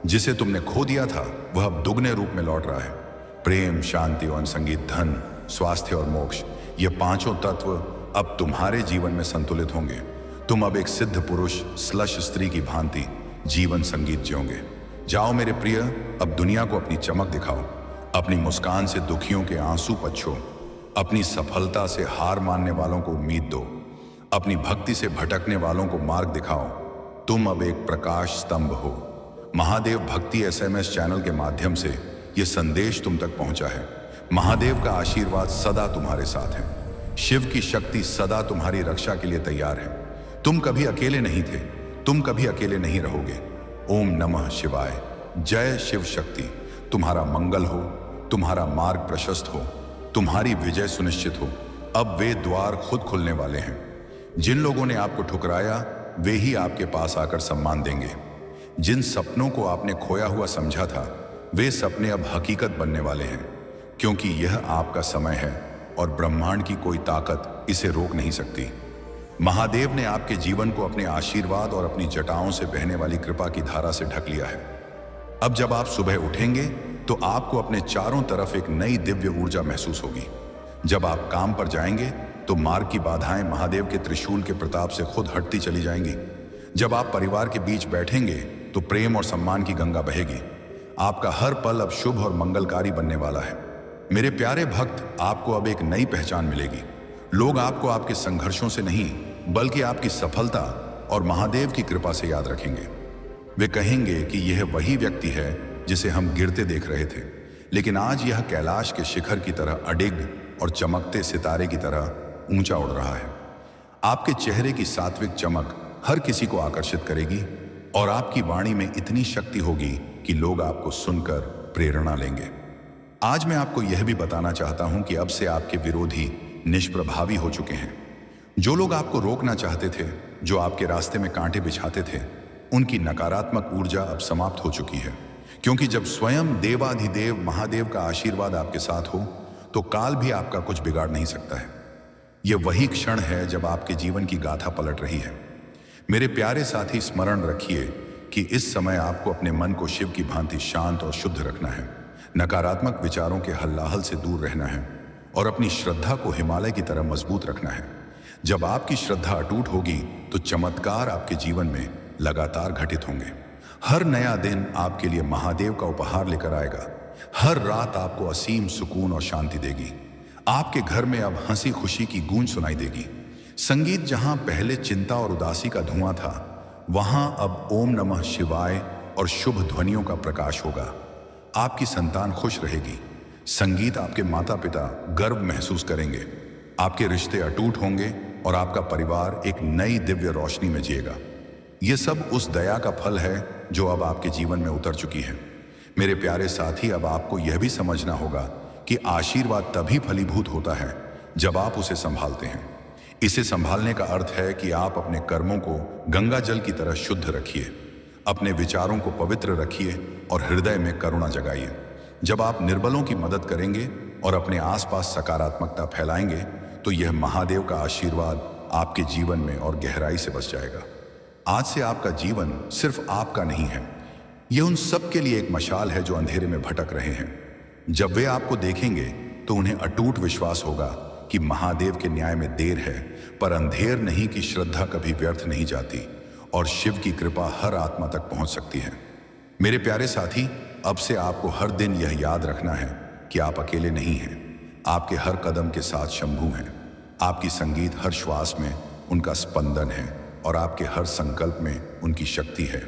जिसे तुमने खो दिया था वह अब दुगने रूप में लौट रहा है। प्रेम, शांति और संगीत, धन, स्वास्थ्य और मोक्ष, ये पांचों तत्व अब तुम्हारे जीवन में संतुलित होंगे। तुम अब एक सिद्ध पुरुष स्लश स्त्री की भांति जीवन संगीत जियोगे। जाओ मेरे प्रिय, अब दुनिया को अपनी चमक दिखाओ। अपनी मुस्कान से दुखियों के आंसू पछो। अपनी सफलता से हार मानने वालों को उम्मीद दो। अपनी भक्ति से भटकने वालों को मार्ग दिखाओ। तुम अब एक प्रकाश स्तंभ हो। महादेव भक्ति SMS चैनल के माध्यम से यह संदेश तुम तक पहुंचा है। महादेव का आशीर्वाद सदा तुम्हारे साथ है। शिव की शक्ति सदा तुम्हारी रक्षा के लिए तैयार है। तुम कभी अकेले नहीं थे, तुम कभी अकेले नहीं रहोगे। ओम नमः शिवाय। जय शिव शक्ति। तुम्हारा मंगल हो, तुम्हारा मार्ग प्रशस्त हो, तुम्हारी विजय सुनिश्चित हो। अब वे द्वार खुद खुलने वाले हैं। जिन लोगों ने आपको ठुकराया वे ही आपके पास आकर सम्मान देंगे। जिन सपनों को आपने खोया हुआ समझा था वे सपने अब हकीकत बनने वाले हैं, क्योंकि यह आपका समय है और ब्रह्मांड की कोई ताकत इसे रोक नहीं सकती। महादेव ने आपके जीवन को अपने आशीर्वाद और अपनी जटाओं से बहने वाली कृपा की धारा से ढक लिया है। अब जब आप सुबह उठेंगे तो आपको अपने चारों तरफ एक नई दिव्य ऊर्जा महसूस होगी। जब आप काम पर जाएंगे तो मार्ग की बाधाएं महादेव के त्रिशूल के प्रताप से खुद हटती चली जाएंगी। जब आप परिवार के बीच बैठेंगे तो प्रेम और सम्मान की गंगा बहेगी। आपका हर पल अब शुभ और मंगलकारी बनने वाला है। मेरे प्यारे भक्त, आपको अब एक नई पहचान मिलेगी। लोग आपको आपके संघर्षों से नहीं बल्कि आपकी सफलता और महादेव की कृपा से याद रखेंगे। वे कहेंगे कि यह वही व्यक्ति है जिसे हम गिरते देख रहे थे, लेकिन आज यह कैलाश के शिखर की तरह अडिग और चमकते सितारे की तरह ऊंचा उड़ रहा है। आपके चेहरे की सात्विक चमक हर किसी को आकर्षित करेगी और आपकी वाणी में इतनी शक्ति होगी कि लोग आपको सुनकर प्रेरणा लेंगे। आज मैं आपको यह भी बताना चाहता हूं कि अब से आपके विरोधी निष्प्रभावी हो चुके हैं। जो लोग आपको रोकना चाहते थे, जो आपके रास्ते में कांटे बिछाते थे, उनकी नकारात्मक ऊर्जा अब समाप्त हो चुकी है। क्योंकि जब स्वयं देवाधिदेव महादेव का आशीर्वाद आपके साथ हो तो काल भी आपका कुछ बिगाड़ नहीं सकता है। यह वही क्षण है जब आपके जीवन की गाथा पलट रही है। मेरे प्यारे साथी, स्मरण रखिए कि इस समय आपको अपने मन को शिव की भांति शांत और शुद्ध रखना है। नकारात्मक विचारों के हल्लाहल से दूर रहना है और अपनी श्रद्धा को हिमालय की तरह मजबूत रखना है। जब आपकी श्रद्धा अटूट होगी तो चमत्कार आपके जीवन में लगातार घटित होंगे। हर नया दिन आपके लिए महादेव का उपहार लेकर आएगा। हर रात आपको असीम सुकून और शांति देगी। आपके घर में अब हंसी खुशी की गूंज सुनाई देगी। संगीत जहां पहले चिंता और उदासी का धुआं था, वहां अब ओम नमः शिवाय और शुभ ध्वनियों का प्रकाश होगा। आपकी संतान खुश रहेगी। संगीत आपके माता पिता गर्व महसूस करेंगे। आपके रिश्ते अटूट होंगे और आपका परिवार एक नई दिव्य रोशनी में जिएगा। ये सब उस दया का फल है जो अब आपके जीवन में उतर चुकी है। मेरे प्यारे साथी, अब आपको यह भी समझना होगा कि आशीर्वाद तभी फलीभूत होता है जब आप उसे संभालते हैं। इसे संभालने का अर्थ है कि आप अपने कर्मों को गंगा जल की तरह शुद्ध रखिए, अपने विचारों को पवित्र रखिए और हृदय में करुणा जगाइए। जब आप निर्बलों की मदद करेंगे और अपने आसपास सकारात्मकता फैलाएंगे तो यह महादेव का आशीर्वाद आपके जीवन में और गहराई से बस जाएगा। आज से आपका जीवन सिर्फ आपका नहीं है, यह उन सब के लिए एक मशाल है जो अंधेरे में भटक रहे हैं। जब वे आपको देखेंगे तो उन्हें अटूट विश्वास होगा कि महादेव के न्याय में देर है, पर अंधेर नहीं कि श्रद्धा कभी व्यर्थ नहीं जाती और शिव की कृपा हर आत्मा तक पहुंच सकती है। मेरे प्यारे साथी, अब से आपको हर दिन यह याद रखना है कि आप अकेले नहीं हैं। आपके हर कदम के साथ शंभू हैं। आपकी संगीत हर श्वास में उनका स्पंदन है और आपके हर संकल्प में उनकी शक्ति है।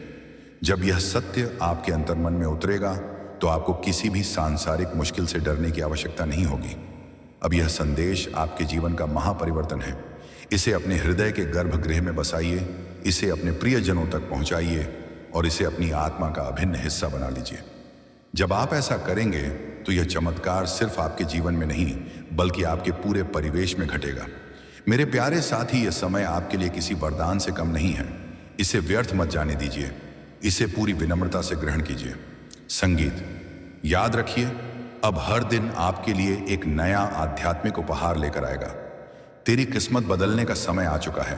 जब यह सत्य आपके अंतर्मन में उतरेगा तो आपको किसी भी सांसारिक मुश्किल से डरने की आवश्यकता नहीं होगी। अब यह संदेश आपके जीवन का महापरिवर्तन है। इसे अपने हृदय के गर्भगृह में बसाइए, इसे अपने प्रियजनों तक पहुंचाइए और इसे अपनी आत्मा का अभिन्न हिस्सा बना लीजिए। जब आप ऐसा करेंगे तो यह चमत्कार सिर्फ आपके जीवन में नहीं बल्कि आपके पूरे परिवेश में घटेगा। मेरे प्यारे साथी, यह समय आपके लिए किसी वरदान से कम नहीं है। इसे व्यर्थ मत जाने दीजिए, इसे पूरी विनम्रता से ग्रहण कीजिए। संगीत, याद रखिए, अब हर दिन आपके लिए एक नया आध्यात्मिक उपहार लेकर आएगा। तेरी किस्मत बदलने का समय आ चुका है।